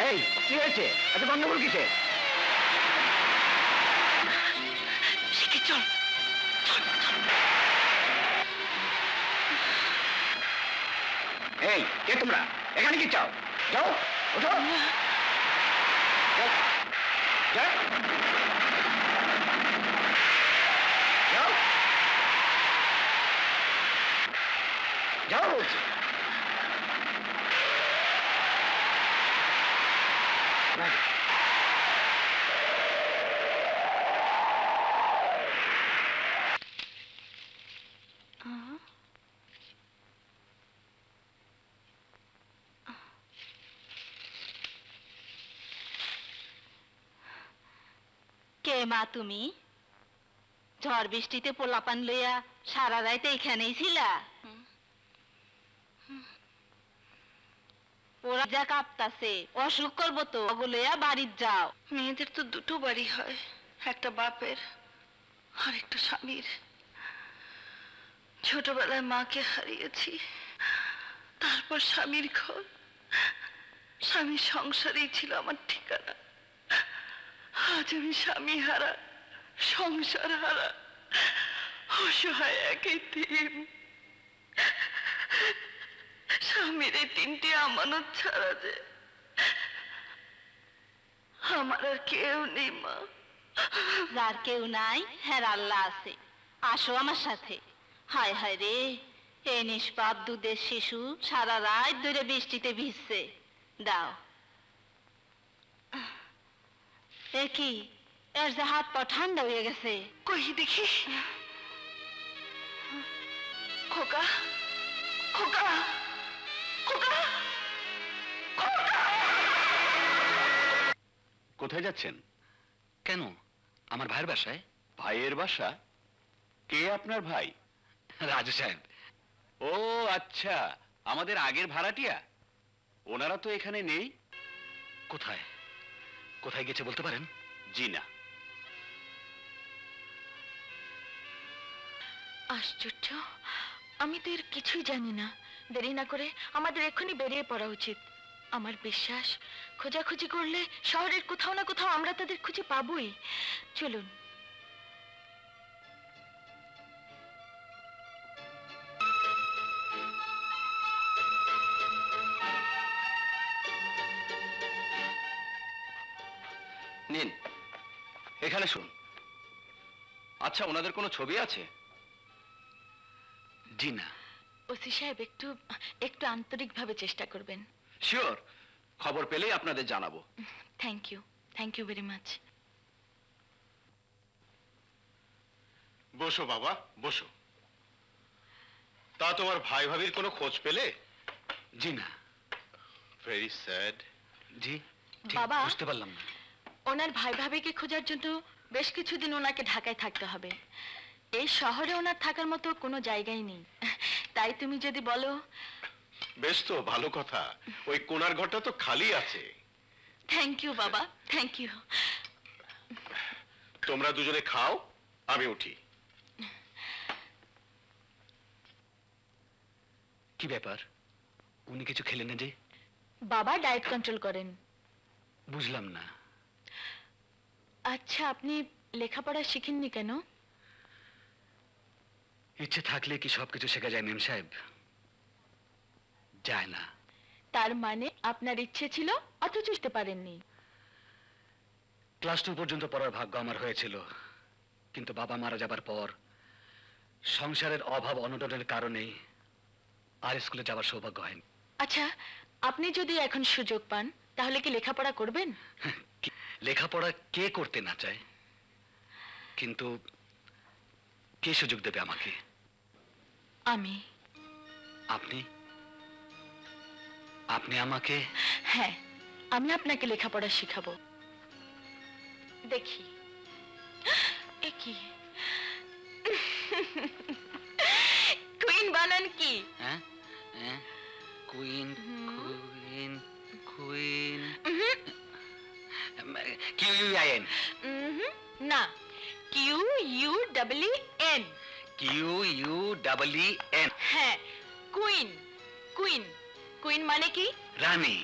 এই কি হয়েছে? এত গন্ডগোল কিসে? শিখে চল। এই কে তোমরা? এখানে কি চাও? যাও, ওঠো। যাও, যাও। যাও, যাও বলছি। রাজি। কে মা তুমি? ঝড় বৃষ্টিতে পোলাপান লইয়া সারা রাত এইখানেই ছিলা? ওরা যা কাঁপতাছে, অসুখ করবো তো। ওগো লইয়া বাড়ির যাও। মেয়েদের তো দুটো বাড়ি হয়, একটা বাপের আর একটা স্বামীর। ছোটবেলায় মাকে হারিয়েছি, তারপর স্বামীর ঘর। স্বামীর সংসারেই ছিল আমার ঠিকানা। আজ আমি স্বামী হারা, সংসার হারা, অসহায় এক এতিম। স্বামীর এই তিনটি আমানত ছাড়া যে আমার আর কেউ নেই মা। যার কেউ নাই, হ্যাঁ আল্লাহ আছে। আসো আমার সাথে। হায় হায় রে, এই নিষ্পাপ দুধের শিশু সারা রাত ধরে বৃষ্টিতে ভিজছে। দাও। এ কি, এর যে হাত পা ঠান্ডা হয়ে গেছে। কই দেখি। খোকা, খোকা, খোকা, খোকা। কোথায় যাচ্ছেন? কেন? আমার ভাইয়ের বাসায়। ভাইয়ের বাসা? কে আপনার ভাই? রাজু সাহেব। ও আচ্ছা, আমাদের আগের ভাড়াটিয়া। ওনারা তো এখানে নেই। কোথায়? কোথায় গেছে বলতে পারেন? জি না। আশ্চর্য, আমি তো এর কিছুই জানি না। দেরি না করে আমাদের এক্ষুনি বেরিয়ে পড়া উচিত। আমার বিশ্বাস খোঁজাখুঁজি করলে শহরের কোথাও না কোথাও আমরা তাদের খুঁজে পাবোই। চলুন। নিন, এখানে শুন। আচ্ছা, ওনাদের কোনো ছবি আছে? জি না। ওসি সাহেব, একটু একটু আন্তরিকভাবে চেষ্টা করবেন। শিওর, খবর পেলেই আপনাদের জানাবো। Thank you very much. বসো বাবা, বসো। তা তোমার ভাই ভাবির কোনো খোঁজ পেলে? জি না। Very sad. জি, বাবা, বুঝতে পারলাম না। ওনার ভাই ভাবিকে খোঁজার জন্য বেশ কিছুদিন ওনাকে ঢাকায় থাকতে হবে। এই শহরে ওনার থাকার মতো কোনো জায়গাই নেই। তাই তুমি যদি বলো। বেশ, তো ভালো কথা। ওই কোণার ঘরটা তো খালি আছে। থ্যাংক ইউ বাবা, থ্যাংক ইউ। তোমরা দুজনে খাও, আমি উঠি। কি ব্যাপার, উনি কিছু খেলেন না যে? বাবা ডায়েট কন্ট্রোল করেন। বুঝলাম না। আচ্ছা, আপনি লেখাপড়া শিখেননি কেন? ইচ্ছে থাকলে কি সবকিছু শেখা যায় মেম সাহেব? যায় না। তার মানে আপনার ইচ্ছে ছিল অথচ শিখতে পারেননি। ক্লাস 2 পর্যন্ত পড়ার ভাগ্য আমার হয়েছিল, কিন্তু বাবা মারা যাবার পর সংসারের অভাব অনটনের কারণে আর স্কুলে যাওয়ার সৌভাগ্য হয়নি। আচ্ছা, আপনি যদি এখন সুযোগ পান তাহলে কি লেখাপড়া করবেন? লেখাপড়া কে করতে না চায়, কিন্তু কে সুযোগ দেবে আমাকে? আমি। আপনি? আপনি আমাকে? হ্যাঁ, আমি আপনাকে লেখাপড়া শিখাবো। দেখি এ কি কুইন বানান কি? হ্যাঁ, কুইন কুইন কুইন QUIN। না, QUEN। QUEN। হ্যাঁ, কুইন। কুইন কুইন মানে কি? রানী।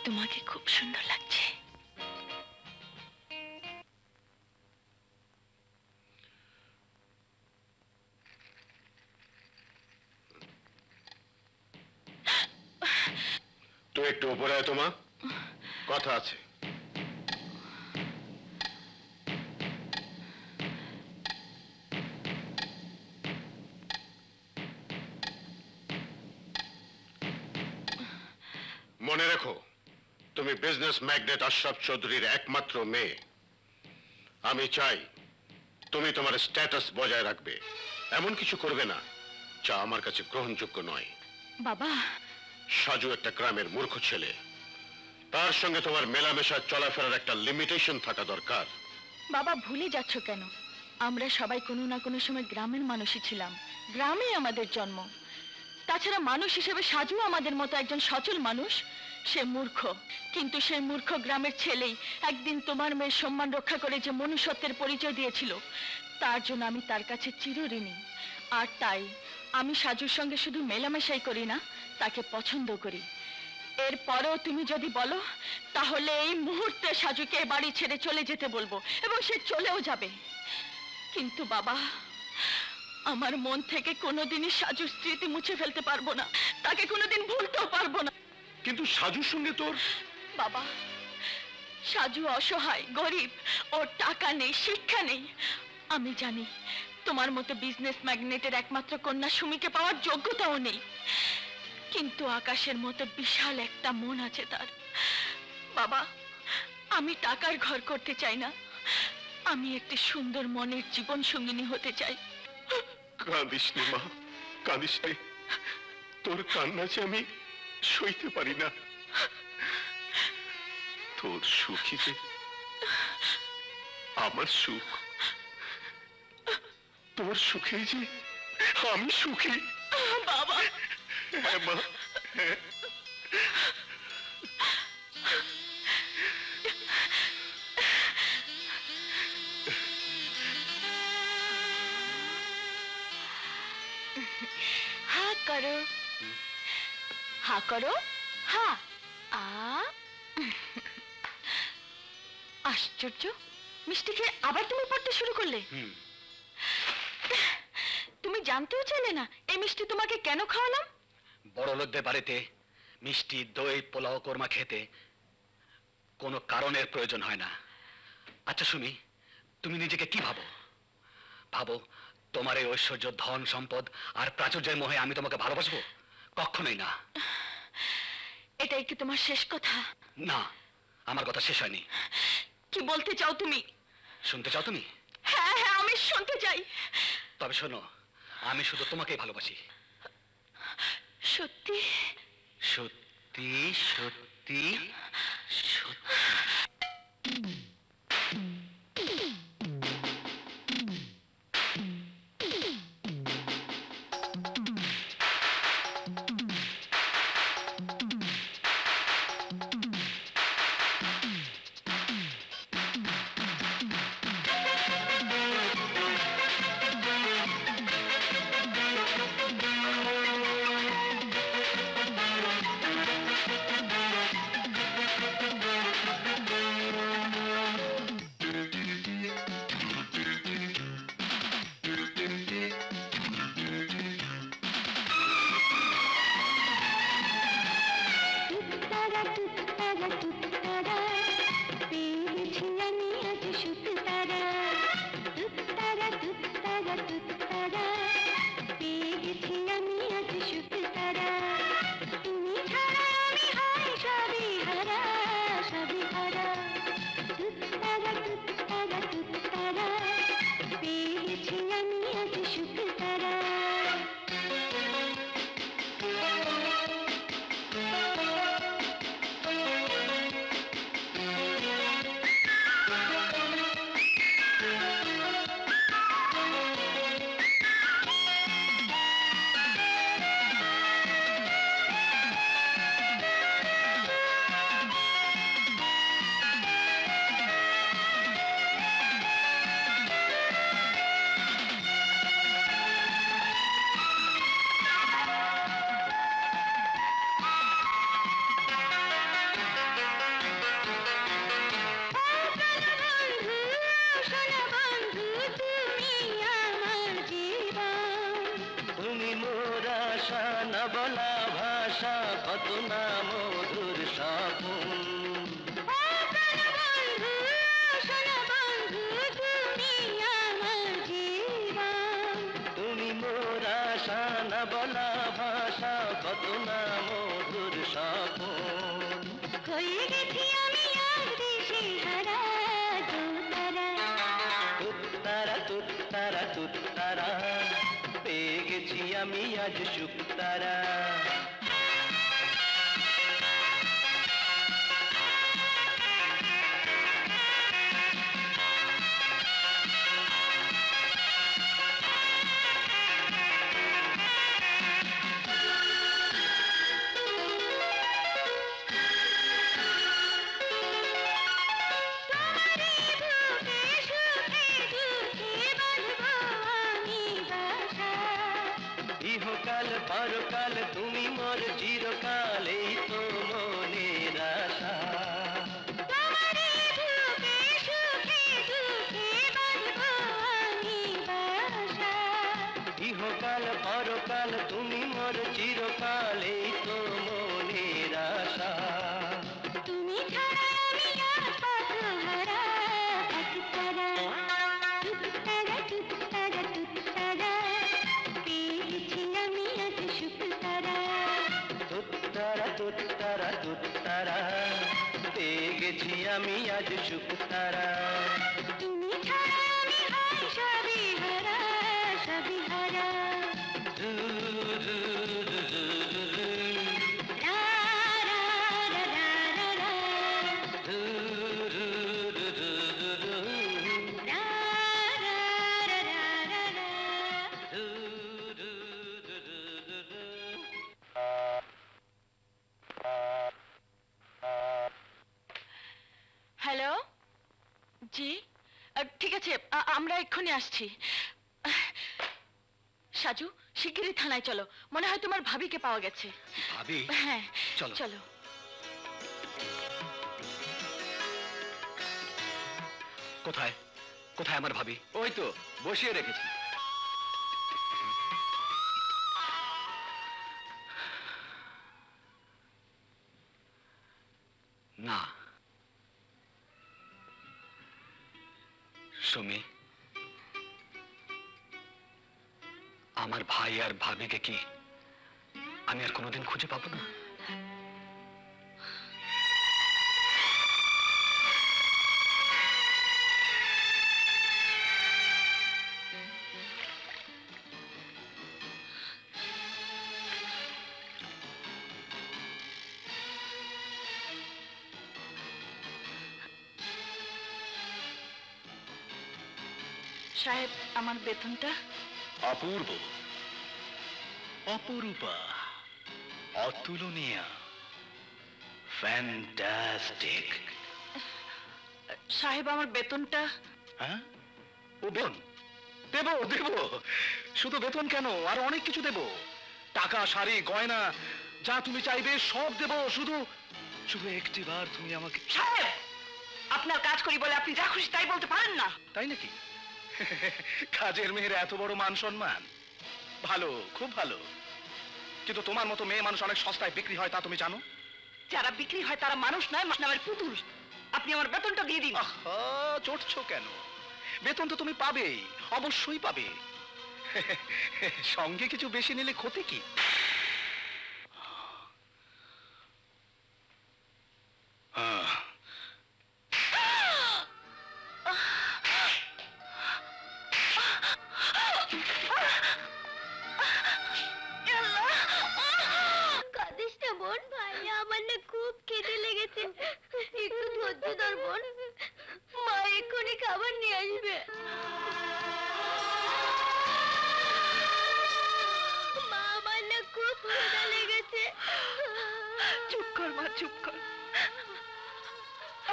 তোমাকে খুব সুন্দর লাগছে। তুই একটু উপরে আয় তোমা, কথা আছে। মনে রেখো, তুমি বিজনেস ম্যাগনেট আশরাফ চৌধুরীর একমাত্র মেয়ে। আমি চাই তুমি তোমার স্ট্যাটাস বজায় রাখবে, এমন কিছু করবে না যা আমার কাছে গ্রহণযোগ্য নয়। বাবা, সাজু একটা গ্রামের মূর্খ ছেলে, তার সঙ্গে তোমার মেলামেশা চলাফেরার একটা লিমিটেশন থাকা দরকার। বাবা ভুলে যাচ্ছ কেন? আমরা সবাই কোনো না কোনো সময় গ্রামের মানুষই ছিলাম, গ্রামে আমাদের জন্ম। তাছাড়া মানুষ হিসেবে সাজু আমাদের মতো একজন সচল মানুষ। সে মূর্খ, কিন্তু সেই মূর্খ গ্রামের ছেলেই একদিন তোমার মেয়ের সম্মান রক্ষা করে যে মনুষ্যত্বের পরিচয় দিয়েছিল, তার জন্য আমি তার কাছে চিরঋণী। আর তাই আমি সাজুর সঙ্গে শুধু মেলামেশাই করি না, তাকে পছন্দ করি। এরপরেও তুমি যদি বলো তাহলে এই মুহূর্তে সাজুকে বাড়ি ছেড়ে চলে যেতে বলবো, এবং সে চলেও যাবে। কিন্তু বাবা, আমার মন থেকে কোনোদিনই সাজুর স্মৃতি মুছে ফেলতে পারবো না, তাকে কোনোদিন ভুলতেও পারবো না। কিন্তু সাজুর সঙ্গে তোর। বাবা, সাজু অসহায়, গরিব, ওর টাকা নেই, শিক্ষা নেই। আমি জানি তোমার মতো বিজনেস ম্যাগনেটের একমাত্র কন্যা সুমিকে পাওয়ার যোগ্যতাও নেই, কিন্তু আকাশের মতো বিশাল একটা মন আছে তার। বাবা, আমি টাকার ঘর করতে চাই না, আমি একটি সুন্দর মনের জীবন সঙ্গিনী হতে চাই। কাঁদিস নি মা, কাঁদিস রে, তোর কান্না যে আমি সইতে পারি না। তোর সুখী যে আমার সুখ, তোর সুখে যে আমি সুখী। বাবা, হ্যাঁ মা, হ্যাঁ। হা করো, হা করো, হা। আশ্চর্য, মিষ্টিকে আবার তুমি পড়তে শুরু করলে? তুমি জানতেও চাইলে না এই মিষ্টি তোমাকে কেন খাওয়ালাম? বড় লোকদের বাড়িতে মিষ্টি, দই, পোলাও, কোরমা খেতে কোনো কারণের প্রয়োজন হয় না। আচ্ছা সুমি, তুমি নিজেকে কি ভাবো? ভাবো তোমার এই ঐশ্বর্য, ধন সম্পদ আর প্রাচুর্যের মোহে আমি তোমাকে ভালোবাসবো? কখনোই না। এটাই কি তোমার শেষ কথা? না, আমার কথা শেষ হয়নি। কি বলতে চাও তুমি? শুনতে চাও তুমি? হ্যাঁ হ্যাঁ, আমি শুনতে চাই। তবে শোনো, আমি শুধু তোমাকেই ভালোবাসি। সত্যি সত্যি সত্যি সত্যি। আমি আজ শুকতারা। ইহকাল পরকাল তুমি মোর চিরকাল, এই তো মনের আশা। ইহকাল পরকাল তুমি মোর চিরকাল, এই তো মনের আশা। তুমি ছাড়া আমি আর পথহারা, ভটকারা, টুকতারা টুকতারা টুকতারা, পেয়েছি আমি আজ শুকতারা। তুত্তারা তুত্তারা তুত্তারা, পেয়ে গেছি আমি আজ শুকতারা। তুমি ছাড়া আমি হাই সবই হারা, সবই হারা। ঠিক আছে, আমরা এক্ষুনি আসছি। সাজু, শিগগিরই থানায় চলো, মনে হয় তোমার ভাবিকে পাওয়া গেছে। ভাবি? হ্যাঁ, চলো চলো। কোথায় কোথায় আমার ভাবি? ওই তো বসিয়ে রেখেছি। না সুমি, আমার ভাই আর ভাবিকে কি আমি আর কোনোদিন খুঁজে পাবো না? সাহেব, আমার বেতনটা? অপূর্ব, অপরূপা, অতুলনীয়, ফ্যান্টাস্টিক। সাহেব, আমার বেতনটা? হ্যাঁ, ও বেতন দেবো দেবো, শুধু বেতন কেন, আর অনেক কিছু দেবো। টাকা, শাড়ি, গয়না, যা তুমি চাইবে সব দেবো। শুধু শুধু একটিবার তুমি আমাকে। সাহেব, আপনার কাজ করি বলে আপনি যা খুশি তাই বলতে পারেন না। তাই নাকি? কাজের মেয়ের এত বড় মান সম্মান? ভালো, খুব ভালো। কিন্তু তোমার মতো মেয়ে মানুষ অনেক সস্তায় বিক্রি হয়, তা তুমি জানো? যারা বিক্রি হয় তারা মানুষ নয়, নামের পুতুল। আপনি আমার বেতনটা দিয়ে দিন। চটছো কেন? বেতন তো তুমি পাবেই, অবশ্যই পাবে। সঙ্গে কিছু বেশি নিলে ক্ষতি কি? কাঁদিস না বোন, ভাইয়া আমার না খুব খিদে লেগেছে, একটু ধৈর্য ধর বোন, মা এক্ষুনি খাবার নিয়ে আসবে। মা, আমার না খুব ক্ষুধা লেগেছে। চুপ কর মা, চুপ কর।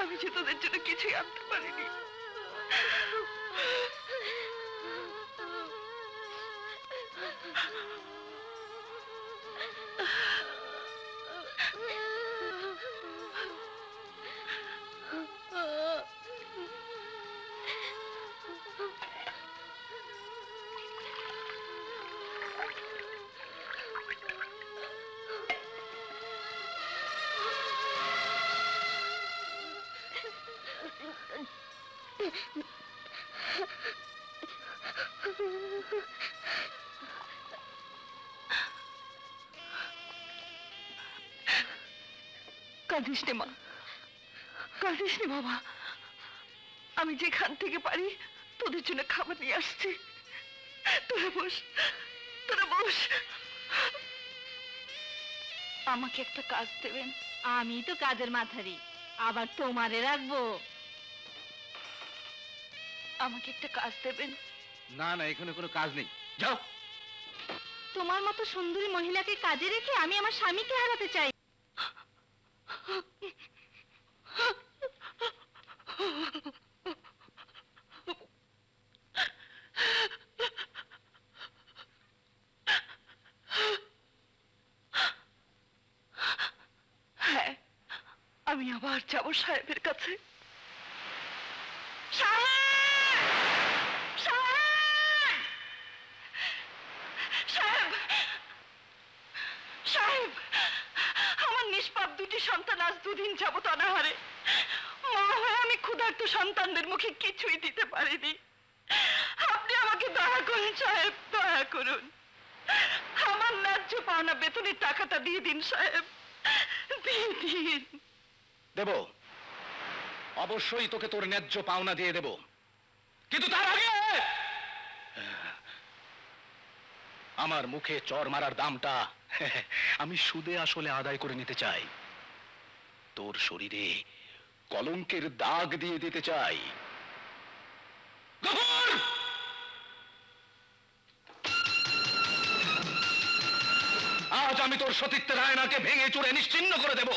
আমি যে তোদের জন্য কিছুই আনতে পারিনি। কাঁদিস নে মা, কাঁদিস নে বাবা। আমি যেখান থেকে পারি তোদের জন্য খাবার নিয়ে আসছি। তোরা বস, তোরা বস। আমাকে একটা কাজ দেবেন? আমি তো কাজের মাথারি, আবার তোমারে রাখবো? আমাকে একটা কাজ দেবেন? না না, এখানে কোনো কাজ নেই, যাও। তোমার মতো সুন্দরী মহিলাকে কাজে রেখে আমি আমার স্বামীকে হারাতে চাই। হ্যাঁ, আমি আবার যাব সাহেবের কাছে। সাহেব, আমার নিষ্পাপ দুটি সন্তান আজ দুদিন যাবত অনাহারে। মা হয়ে আমি ক্ষুধার্ত সন্তানদের মুখে কিছুই দিতে পারিনি। আপনি আমাকে দয়া করুন সাহেব, দয়া করুন। আমার ন্যায্য পাওনা বেতনের টাকাটা দিয়ে দিন সাহেব, দিয়ে দিন। দেব, অবশ্যই তোকে তোর ন্যায্য পাওনা দিয়ে দেব, কিন্তু তার আগে আমার মুখে চর মারার দামটা আমি সুদে আসলে আদায় করে নিতে চাই। তোর শরীরে কলঙ্কের দাগ দিয়ে দিতে চাই। গফুর! আজ আমি তোর সতীত্বের আয়নাকে ভেঙে চুরে নিশ্চিহ্ন করে দেব,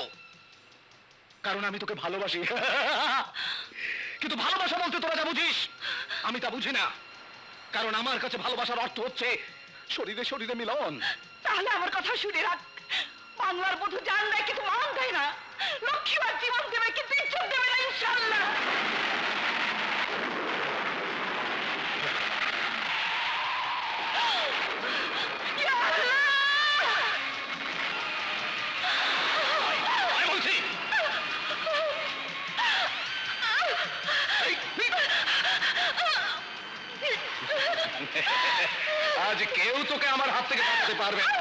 কারণ আমি তোকে ভালোবাসি। কিন্তু ভালোবাসা বলতে তোরা যা বুঝিস আমি তা বুঝি না, কারণ আমার কাছে ভালোবাসার অর্থ হচ্ছে শরীরে শরীরে মিলন। তাহলে আমার কথা শুনে রাখ, বাংলার বধূ জান দেয় কিন্তু মান দেয় না, লক্ষ্মীবার জীবন দেবে কিন্তু ইজ্জত দেবে না, ইনশাআল্লাহ। ইয়া আল্লাহ! আমি বলছি আজ কেউ তোকে আমার হাত থেকে বাঁচাতে পারবে না।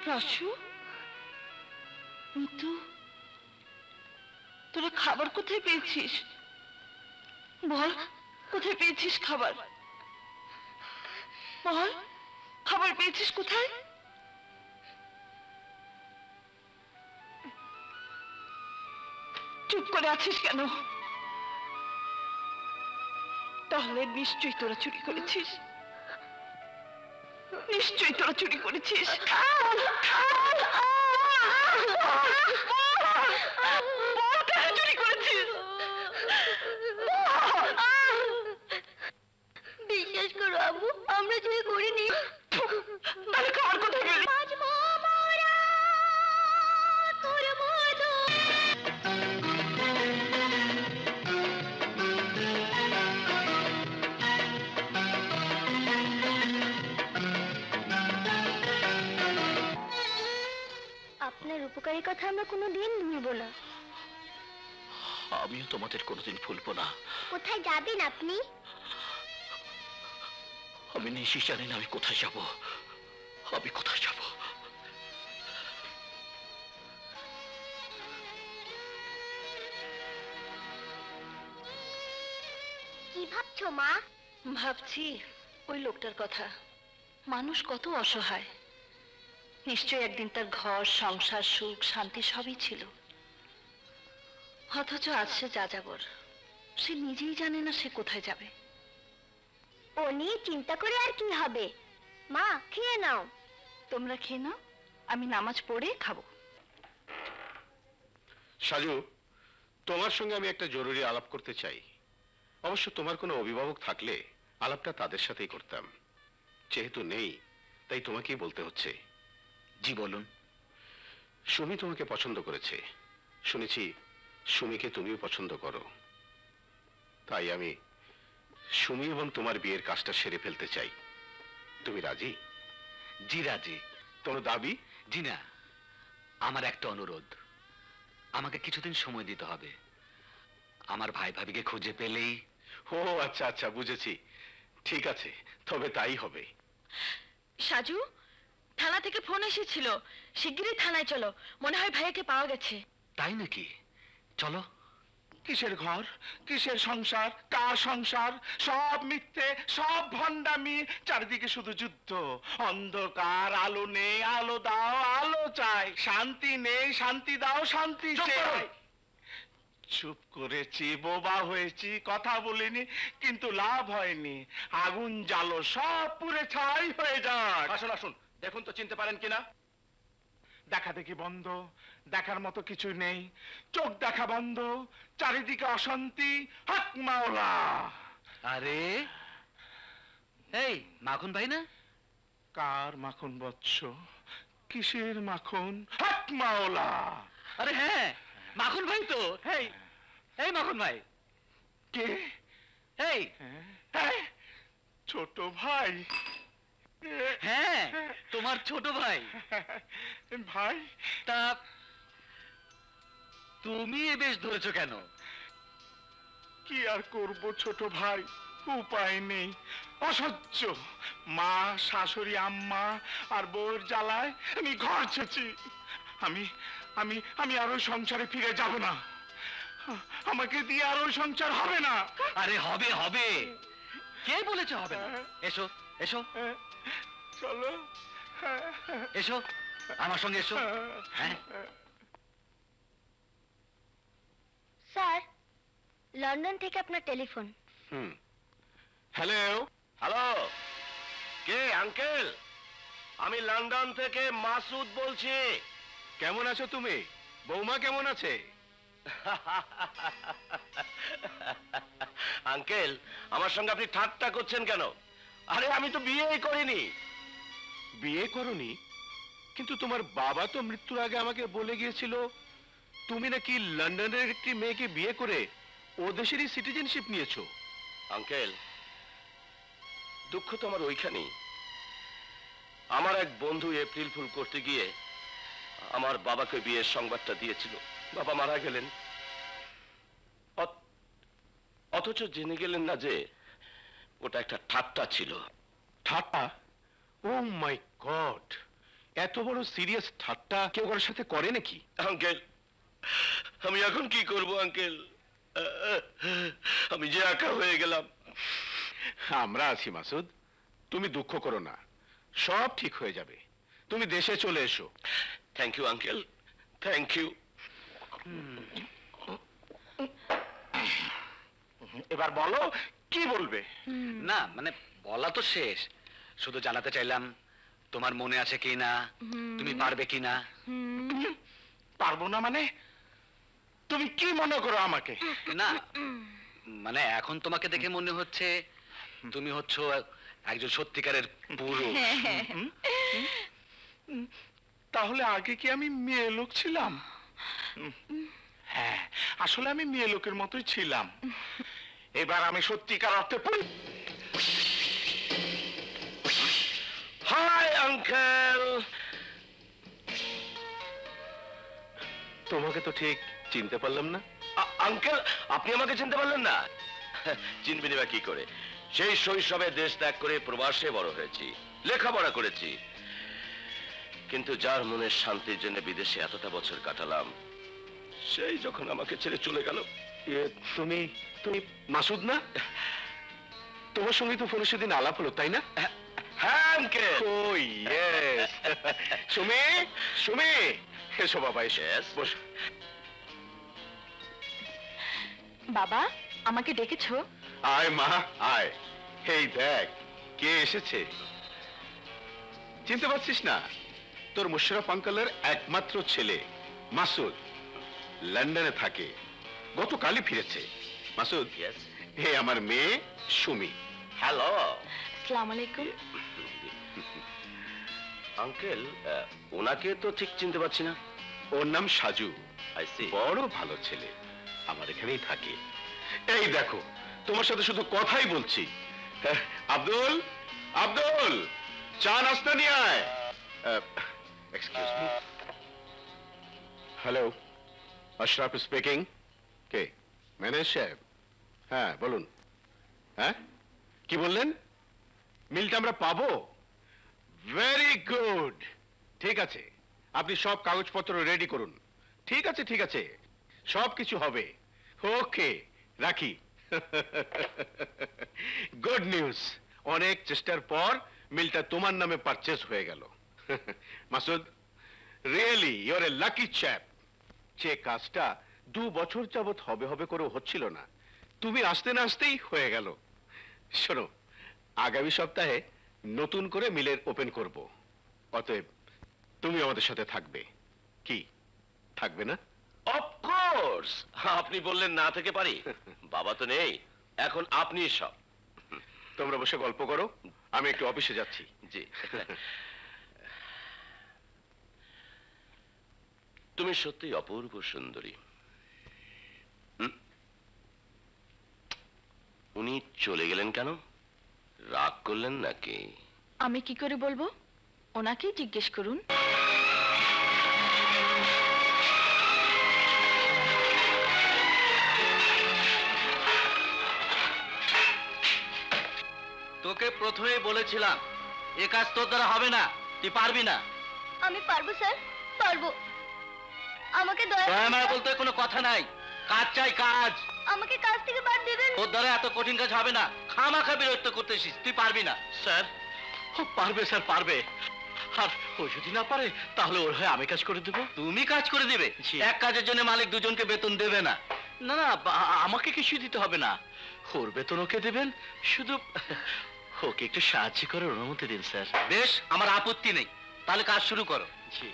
রাসু, মিতু, তোরা খাবার কোথায় পেয়েছিস? বল, কোথায় পেয়েছিস খাবার? বল, খাবার পেয়েছিস কোথায়? চুপ করে আছিস কেন? তাহলে নিশ্চয়ই তোরা চুরি করেছিস, নিশ্চয়ই তোরা চুরি করেছিস। চুরি করেছিস? বিশ্বাস করো আম্মু, আমরা চুরি করিনি। তাহলে খাবার কোথায় গেলি? আপনার উপকারী কথা আমরা কোনোদিন ভুলবো না। আমিও তোমাদের কোনোদিন ভুলবো না। কোথায় যাবেন আপনি? আমি নিশ্চয়ই জানি না আমি কোথায় যাব, আমি কোথায় যাব। কি ভাবছো মা? ভাবছি ওই লোকটার কথা। মানুষ কত অসহায়, নিশ্চয়ই একদিন তার ঘর সংসার সুখ শান্তি সবই ছিল, অথচ আজ সে যাযাবর। সে নিজেই জানে না সে কোথায় যাবে। ও নিয়ে চিন্তা করে আর কি হবে? মা খেয়ে নাও। তোমরা খেয়ে নাও, আমি নামাজ পড়ে খাবো। সাজু, তোমার সঙ্গে আমি একটা জরুরি আলাপ করতে চাই। অবশ্য তোমার কোনো অভিভাবক থাকলে আলাপটা তাদের সাথেই করতাম, যেহেতু নেই তাই তোমাকেই বলতে হচ্ছে। জি বলুন। সুমি তোমাকে পছন্দ করেছে, শুনেছি সুমিকে তুমিও পছন্দ করো। তাই আমি সুমি এবং তোমার বিয়ের কাজটা সেরে ফেলতে চাই। তুমি রাজি? জি রাজি। তোমার দাবি? জি না, আমার একটা অনুরোধ, আমাকে কিছুদিন সময় দিতে হবে। আমার ভাই ভাবিকে খুঁজে পেলেই। ও আচ্ছা আচ্ছা, বুঝেছি। ঠিক আছে, তবে তাই হবে। সাজু, থানা থেকে ফোন এসেছিল, শিগগিরই থানায় চলো, মনে হয় ভাইয়াকে পাওয়া গেছে। তাই নাকি? চলো। কিসের ঘর, কিসের সংসার, কার সংসার? সব মিথ্যে, সব ভণ্ডামি, চারিদিকে শুধু যুদ্ধ। অন্ধকার, আলো নেই, আলো দাও, আলো চাই। শান্তি নেই, শান্তি দাও, শান্তি চাই। চুপ করেছি, বোবা হয়েছি, কথা বলিনি, কিন্তু লাভ হয়নি। আগুন জ্বালো, সব পুড়ে ছাই হয়ে যায়। আসুন আসুন, দেখুন তো চিনতে পারেন কিনা। দেখা দেখি বন্ধ, দেখার মতো কিছু নেই। চোখ দেখা বন্ধ, চারিদিকে অশান্তি। হক মাওলা! আরে এই মাখন ভাই না? কার মাখন বৎস? কিসের মাখন? হক মাওলা! আরে হ্যাঁ, মাখন ভাই তো। এই এই মাখন ভাই। কে? এই হ্যাঁ, ছোট ভাই। হ্যাঁ, তোমার ছোট ভাই। ভাই, তা তুমি এ বেশ ধরেছো কেন? কি আর করব ছোট ভাই, উপায় নেই, অসহ্য। মা, শাশুড়ি, আম্মা আর বউর জ্বালায় আমি ঘর ছেছি। আমি আমি আমি আর ওই সংসারে ফিরে যাব না। আমাকে দিয়ে আর ওই সংসার হবে না। আরে হবে হবে, কে বলেছে হবে না? এসো এসো চলো, এসো আমার সঙ্গে এসো। হ্যাঁ স্যার, লন্ডন থেকে আপনার টেলিফোন। হ্যালো। হ্যালো, কে আঙ্কেল? আমি লন্ডন থেকে মাসুদ বলছি। কেমন আছো তুমি? বৌমা কেমন আছে? আঙ্কেল, আমার সঙ্গে আপনি ঠাট্টা করছেন কেন? আরে আমি তো বিয়েই করিনি। বিয়ে করনি? কিন্তু তোমার বাবা তো মৃত্যুর আগে আমাকে বলে গিয়েছিল তুমি নাকি লন্ডনের একটি মেয়েকে বিয়ে করে ও দেশেরই সিটিজেনশিপ নিয়েছো। আঙ্কেল, দুঃখ তো আমার ওইখানেই। আমার এক বন্ধু এপ্রিল ফুল করতে গিয়ে আমার বাবাকে বিয়ের সংবাদটা দিয়েছিল। বাবা মারা গেলেন, অথচ জেনে গেলেন না যে ওটা একটা ঠাট্টা ছিল। ঠাট্টা? ও মাই গড, এত বড় সিরিয়াস ঠাট্টা কেউ কারোর সাথে করে নাকি? আঙ্কেল, আমি এখন কি করব আঙ্কেল? আমি যে একা হয়ে গেলাম। আমরা আছি মাসুদ, তুমি দুঃখ করো না, সব ঠিক হয়ে যাবে। তুমি দেশে চলে এসো। Thank you uncle, thank you. এবার বলো কি বলবে? না মানে বলা তো শেষ, শুধু জানাতে চাইলাম তোমার মনে আছে কি না, তুমি পারবে কি না। পারবো না মানে? তুমি কি মনে করো আমাকে? না মানে এখন তোমাকে দেখে মনে হচ্ছে তুমি হচ্ছ একজন সত্যিকারের পুরুষ। তাহলে আগে কি আমি মেয়ে লোক ছিলাম? হ্যাঁ, আসলে আমি মেয়ে লোকের মতোই ছিলাম। এবার আমি সত্যিকার অর্থে হাই আঙ্কেল। তোমাকে তো ঠিক চিনতে পারলাম না। আঙ্কেল, আপনি আমাকে চিনতে পারলেন না? চিনবেন বা কি করে? সেই শৈশবে দেশ ত্যাগ করে প্রবাসে বড় হয়েছি, লেখাপড়া করেছি। কিন্তু যার মনের শান্তির জন্য বিদেশে এতটা বছর কাটালাম, সেই যখন আমাকে ছেড়ে চলে গেল। তুমি তুমি মাসুদ না? তোমার সঙ্গে তো ফোনে সেদিন আলাপ হলো, তাই না? হ্যাঁ uncle. Oh, yes. Sumi, Sumi, এসো বাবা, এসো। বসো। বাবা, আমাকে ডেকেছো? আয় মা, আয়। এই দেখ কে এসেছে। চিনতে পারছিস না? তোর মুশারফ আঙ্কেলের একমাত্র ছেলে মাসুদ, লন্ডনে থাকে, গতকালই ফিরেছে। মাসুদ, হে আমার মেয়ে সুমি। হ্যালো। আসসালামু আলাইকুম। আঙ্কেল, ওনাকে তো ঠিক চিনতে পারছি না। ওর নাম সাজু। I C. বড় ভালো ছেলে, আমার এখানেই থাকে। এই দেখো, তোমার সাথে শুধু কথাই বলছি। আব্দুল, আব্দুল, চা নাস্তা নিয়ে আয়। Excuse me. Hello, Ashraf speaking. কে? ম্যানেজার সাহেব? হ্যাঁ বলুন। হ্যাঁ কি বললেন? মিলটা আমরা পাবো? ভেরি গুড, ঠিক আছে, আপনি সব কাগজপত্র রেডি করুন। ঠিক আছে ঠিক আছে, সব কিছু হবে। ওকে, রাখি। গুড নিউজ, অনেক চেষ্টার পর মিলটা তোমার নামে পারচেজ হয়ে গেল। Masud, really your a lucky chap. যে কাজটা 2 বছর যাবত হবে হবে করে হচ্ছিল না, তুমি আসতে না আসতেই হয়ে গেল। শোনো, আগামী সপ্তাহে নতুন করে মিলের ওপেন করব, অতএব তুমি আমাদের সাথে থাকবে। কি থাকবে না? অফকোর্স, আপনি বললেন না থেকে পারি? বাবা তো নেই, এখন আপনি সব। তোমরা বসে গল্প করো, আমি একটু অফিসে যাচ্ছি। জি। তুমি সত্যি অপূর্ব সুন্দরী। উনি চলে গেলেন কেন? রাগ করলেন নাকি? আমি কি করে বলবো, ওনাকেই জিজ্ঞেস করুন। তোকে প্রথমেই বলেছিলাম এ কাজ তোর দ্বারা হবে না, তুই পারবি না। আমি পারবো স্যার, পারবো। আমাকে দয়া বলতে কোনো কথা নাই, কাজ চাই কাজ। আমাকে কাজ থেকে বাদ দেবেন। তোর দ্বারা এত কঠিন কাজ হবে না, খামাখা বিরক্ত করতেছিস, তুই পারবি না। স্যার পারবে, স্যার পারবে। আর ও যদি না পারে তাহলে ওর হয়ে আমি কাজ করে দেবো। তুমি কাজ করে দিবে? এক কাজের জন্য মালিক দুজনকে বেতন দেবে না। না না, আমাকে কিছু দিতে হবে না, ওর বেতন ওকে দেবেন, শুধু ওকে একটু সাহায্য করার অনুমতি দিন স্যার। বেশ, আমার আপত্তি নেই, তাহলে কাজ শুরু করো। জি।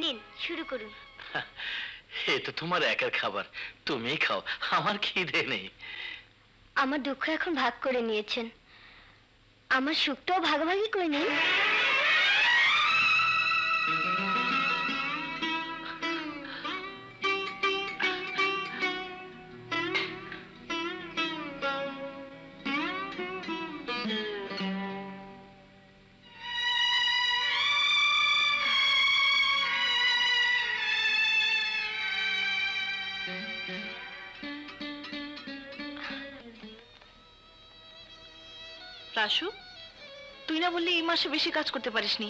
নিন, শুরু করুন। এ তো তোমার একার খাবার, তুমিই খাও, আমার খিদে নেই। আমার দুঃখ এখন ভাগ করে নিয়েছেন, আমার সুখটাও ভাগাভাগি করে নিন। রাসু, তুই না বললি এই মাসে বেশি কাজ করতে পারিসনি,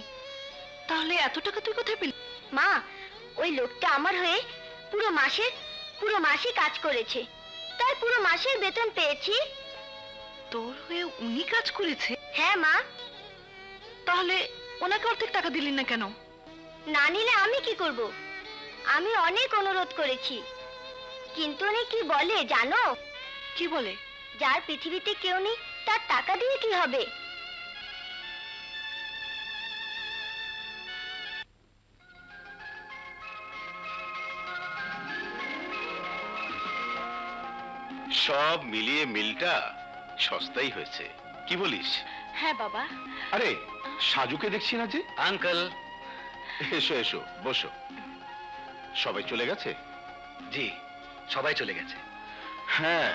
তাহলে এত টাকা তুই কোথায় পেলি? মা, ওই লোকটা আমার হয়ে পুরো মাসে কাজ করেছে, তাই পুরো মাসের বেতন পেয়েছি। তোর হয়ে উনি কাজ করেছে? হ্যাঁ মা। তাহলে ওনাকে অর্ধেক টাকা দিলি না কেন? না নিলে আমি কি করব? আমি অনেক অনুরোধ করেছি, কিন্তু উনি কি বলে জানো? কি বলে? যার পৃথিবীতে কেউ নেই তার টাকা দিয়ে কি হবে? সব মিলিয়ে মিলটা সস্তাই হয়েছে, কি বলিস? হ্যাঁ বাবা। আরে সাজুকে দেখছি না যে। আঙ্কেল, এসো এসো, বসো। সবাই চলে গেছে? জি, সবাই চলে গেছে। হ্যাঁ,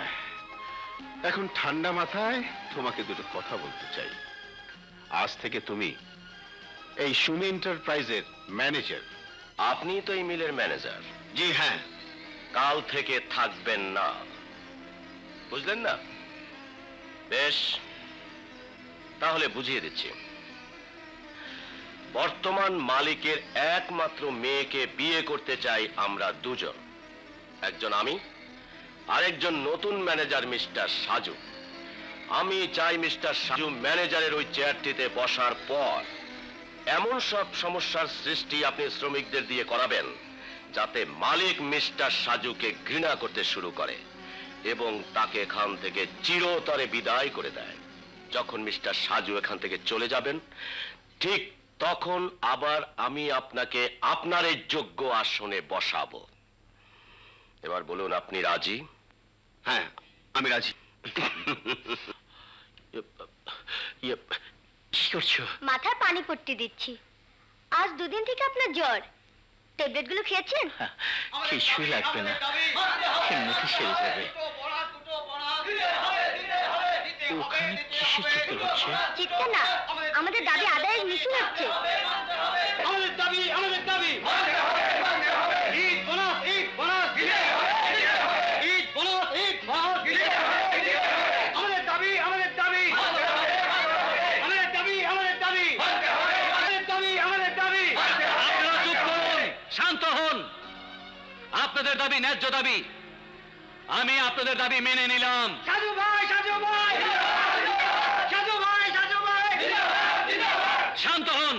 এখন ঠান্ডা মাথায় তোমাকে দুটো কথা বলতে চাই। আজ থেকে তুমি এই সুমি এন্টারপ্রাইজের ম্যানেজার। আপনি তো এই মিলের ম্যানেজার। জি হ্যাঁ। কাল থেকে থাকবেন না, বুঝলেন না? বেশ, তাহলে বুঝিয়ে দিচ্ছি। বর্তমান মালিকের একমাত্র মেয়েকে বিয়ে করতে চাই আমরা দুজন, একজন আমি, আরেকজন নতুন ম্যানেজার মিস্টার সাজু। আমি চাই মিস্টার সাজু ম্যানেজারের ওই চেয়ারটিতে বসার পর এমন সব সমস্যার সৃষ্টি আপনি শ্রমিকদের দিয়ে করাবেন যাতে মালিক মিস্টার সাজুকে ঘৃণা করতে শুরু করে এবং তাকে এখান থেকে চিরতরে বিদায় করে দেয়। যখন মিস্টার সাজু এখান থেকে চলে যাবেন, ঠিক তখন আবার আমি আপনাকে আপনার এই যোগ্য আসনে বসাবো। এবার বলুন, আপনি রাজি? হ্যাঁ, আমি রাজি। কি করছো? মাথায় পানি পট্টি দিচ্ছি। আজ দুদিন থেকে আপনার জ্বর, ট্যাবলেটগুলো খেয়েছেন? কিছুই লাগবে না, এমনিতে সেরে যাবে। ওখানে কিসের চিৎকার হচ্ছে? চিৎকার না, আমাদের দাবি আদায়ের মিছিল হচ্ছে। আমাদের দাবি, আমাদের দাবি। Eid bonus, Eid bonus. Eid bonus, Eid bonus. আমাদের দাবি, আমাদের দাবি। আমাদের দাবি, আমাদের দাবি। আমাদের দাবি, আমাদের দাবি। আপনারা চুপ করুন, শান্ত হন। আপনাদের দাবি ন্যায্য দাবি, আমি আপনাদের দাবি মেনে নিলাম। সাজু ভাই, সাজু ভাই। সাজু ভাই, সাজু ভাই। শান্ত হন,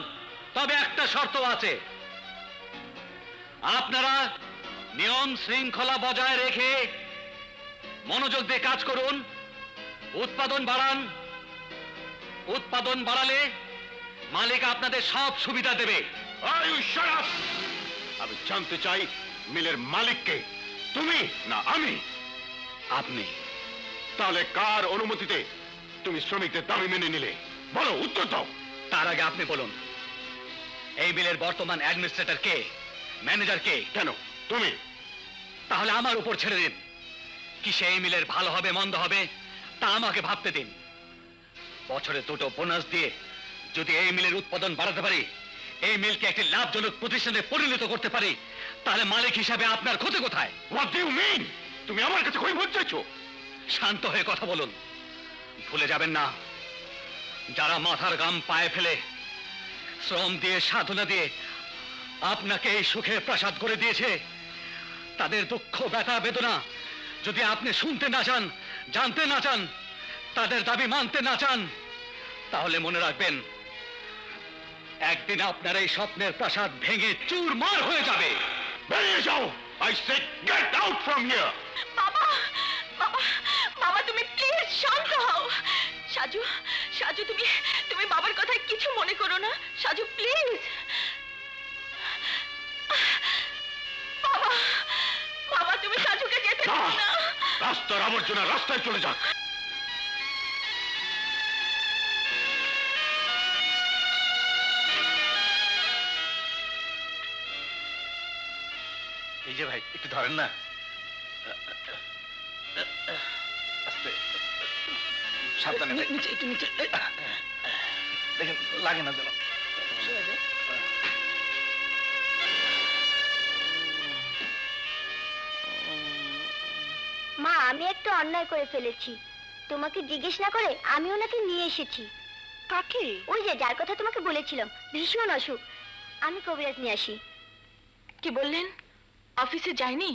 তবে একটা শর্ত আছে। আপনারা নিয়ম শৃঙ্খলা বজায় রেখে মনোযোগ দিয়ে কাজ করুন, উৎপাদন বাড়ান। উৎপাদন বাড়ালে মালিক আপনাদের সব সুবিধা দেবে। আমি জানতে চাই মিলের মালিককে, তুমি না আমি? আপনি। তাহলে কার অনুমতিতে তুমি শ্রমিকদের দাবি মেনে নিলে? বলো, উত্তর দাও। তার আগে আপনি বলুন, এই বিলের বর্তমান অ্যাডমিনিস্ট্রেটর কে, ম্যানেজার কে? কেন তুমি? তাহলে আমার উপর ছেড়ে দিন। কিসে এই মিলের ভালো হবে মন্দ হবে তা আমাকে ভাবতে দিন। বছরে 2টো বোনাস দিয়ে যদি এই মিলের উৎপাদন বাড়াতে পারি, এই মিলকে একটি লাভজনক প্রতিষ্ঠানে পরিণত করতে পারি, তাহলে মালিক হিসাবে আপনার ক্ষতি কোথায়? What do you mean? তুমি আমার কাছে কৈফিয়ত চাইছো? শান্ত হয়ে কথা বলুন। ভুলে যাবেন না, যারা মাথার ঘাম পায়ে ফেলে শ্রম দিয়ে সাধনা দিয়ে আপনাকে এই সুখের প্রাসাদ করে দিয়েছে, তাদের দুঃখ ব্যথা বেদনা যদি আপনি শুনতে না চান, জানতে না চান, তাদের দাবি মানতে না চান, তাহলে মনে রাখবেন একদিন আপনার এই স্বপ্নের প্রাসাদ ভেঙে চুরমার হয়ে যাবে। বেরিয়ে যাও! I say get out from here! বাবা, বাবা, বাবা, তুমি প্লিজ শান্ত হও। সাজু, সাজু, তুমি বাবার কথায় কিছু মনে করো না। সাজু, প্লিজ। বাবা, বাবা, তুমি সাজুকে যেতে দাও না। রাস্তার আবর্জনা রাস্তায় চলে যাক। এই যে ভাই, একটু ধরেন না। আস্তে, সাবধানে ভাই। নিচে, একটু নিচে। দেখেন লাগে না যেন। মা, আমি একটু অন্যায় করে ফেলেছি। তোমাকে জিজ্ঞেস না করে আমি ওনাকে নিয়ে এসেছি। কাকে? ওই যে যার কথা তোমাকে বলেছিলাম, ভীষণ অসুখ। আমি কবিরাজ নিয়ে আসি। কি বললেন? অফিসে যায়নি?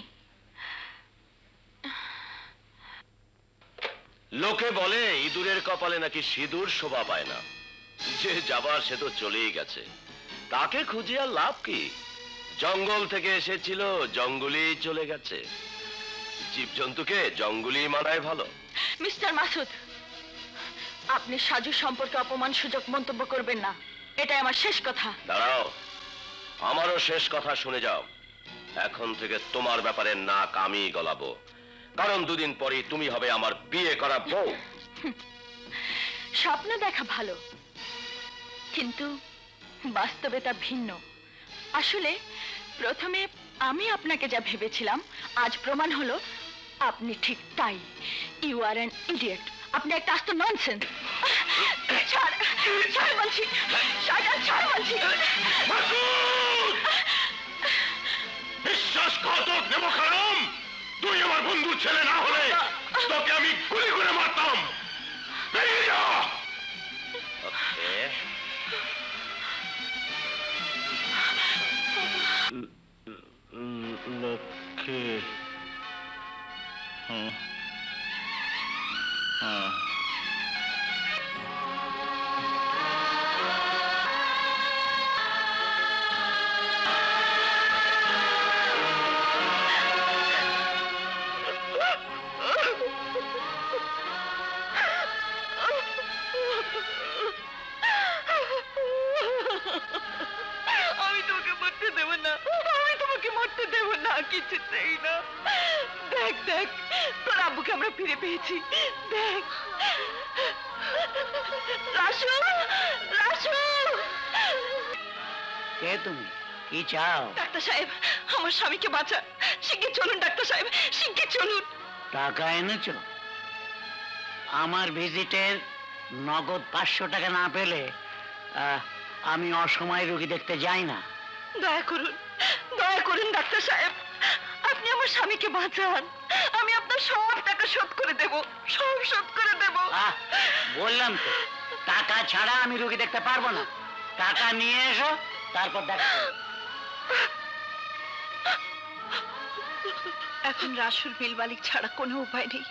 লোকে বলে ইঁদুরের কপালে নাকি সিঁদুর শোভা পায় না। যে যাবার সে তো চলেই গেছে, তাকে খুঁজে আর লাভ কি? জঙ্গল থেকে এসেছিল, জঙ্গলেই চলে গেছে। জীবজন্তুকে জঙ্গলই মানায় ভালো। মিস্টার মাসুদ, আপনি সাজু সম্পর্কে অপমান সূচক মন্তব্য করবেন না। এটাই আমার শেষ কথা। দাঁড়াও, আমারও শেষ কথা শুনে যাও। এখন থেকে তোমার ব্যাপারে নাক আমি গলাবো, কারণ 2 দিন পরেই তুমি হবে আমার বিয়ে করা বউ। স্বপ্ন দেখা ভালো, কিন্তু বাস্তবে তা ভিন্ন। আসলে প্রথমে আমি আপনাকে যা ভেবেছিলাম, আজ প্রমাণ হলো আপনি ঠিক তাই। You are an idiot. আপনি একটা আস্ত ননসেন্স। ছাড়, ছাড় বলছি, ছাড় বলছি। বিশ্বাসঘাতক নেমখারাম! তুই আমার বন্ধুর ছেলে না হলে তোকে আমি গুলি করে মারতাম। বেরিয়ে যা! লক্ষ্মী, আমি তোমাকে মরতে দেব না, আমি তোমাকে মরতে দেব না, কিছুতেই না। দেখ, দেখ, তোর আব্বুকে আমরা ফিরে পেয়েছি। দেখ, রাসু, রাসু। কে তুমি? কি চাও? ডাক্তার সাহেব, আমার স্বামীকে বাঁচান। শিগগির চলুন ডাক্তার সাহেব, শিগগির চলুন। টাকা এনেছো? আমার ভিজিটের নগদ 500 টাকা না পেলে আমি অসময়ে রোগী দেখতে যাই না। দয়া করুন, দয়া করুন ডাক্তার সাহেব, আপনি আমার স্বামীকে বাঁচান। আমি আপনার সব টাকা শোধ করে দেব, সব শোধ করে দেব। বললাম তো, টাকা ছাড়া আমি রোগী দেখতে পারবো না। টাকা নিয়ে এসো, তারপর দেখা যাবে। এখন রাসুর মিল মালিক ছাড়া কোনো উপায় নেই।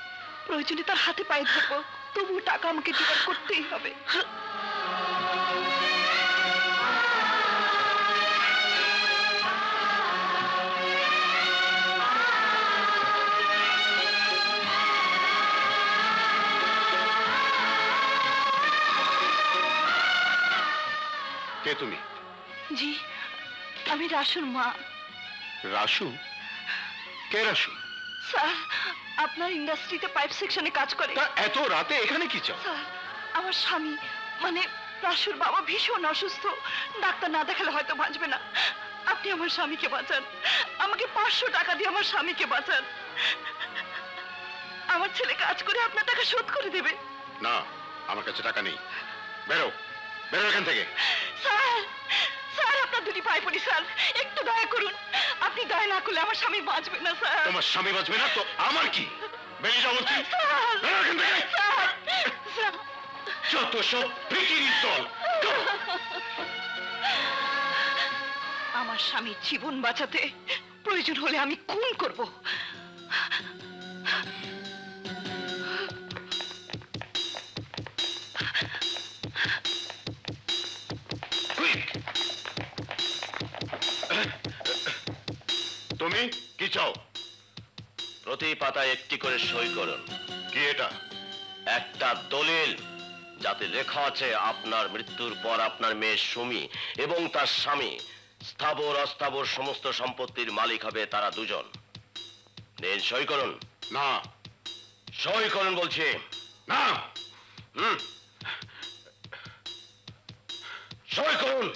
প্রয়োজনে তার হাতে পায়ে ধরবো, তবু টাকা আমাকে জোগাড় করতেই হবে। কে তুমি? জি, আমি রাসুর মা। রাসু? কে রাসু? স্যার, আপনার ইন্ডাস্ট্রিতে পাইপ সেকশনে কাজ করে। তা এত রাতে এখানে কি চাও? স্যার, আমার স্বামী মানে রাসুর বাবা ভীষণ অসুস্থ, ডাক্তার না দেখালে হয়তো বাঁচবে না। আপনি আমার স্বামীকে বাঁচান, আমাকে 500 টাকা দিয়ে আমার স্বামীকে বাঁচান। আমার ছেলে কাজ করে আপনার টাকা শোধ করে দেবে। না, আমার কাছে টাকা নেই। বেরো, বেরো এখান থেকে। স্যার, স্যার আপনার দুটি পায়ে পড়ি স্যার, একটু দয়া করুন। আপনি দয়া না করলে আমার স্বামী বাঁচবে না স্যার। তোমার স্বামী বাঁচবে না তো আমার কি? বেরিয়ে যাও বলছি। বেরো এখান থেকে। স্যার, যত সব ভিখিরির দল। আমার স্বামীর জীবন বাঁচাতে প্রয়োজন হলে আমি খুন করব। তুমি কি চাও? প্রতি পাতায় একটি করে সই করুন। কি এটা? একটা দলিল, যাতে লেখা আছে আপনার মৃত্যুর পর আপনার মেয়ে সুমি এবং তার স্বামী স্থাবর অস্থাবর সমস্ত সম্পত্তির মালিক হবে তারা দুজন। নিন, সই করুন। না। সই করুন বলছি। না। সই করুন।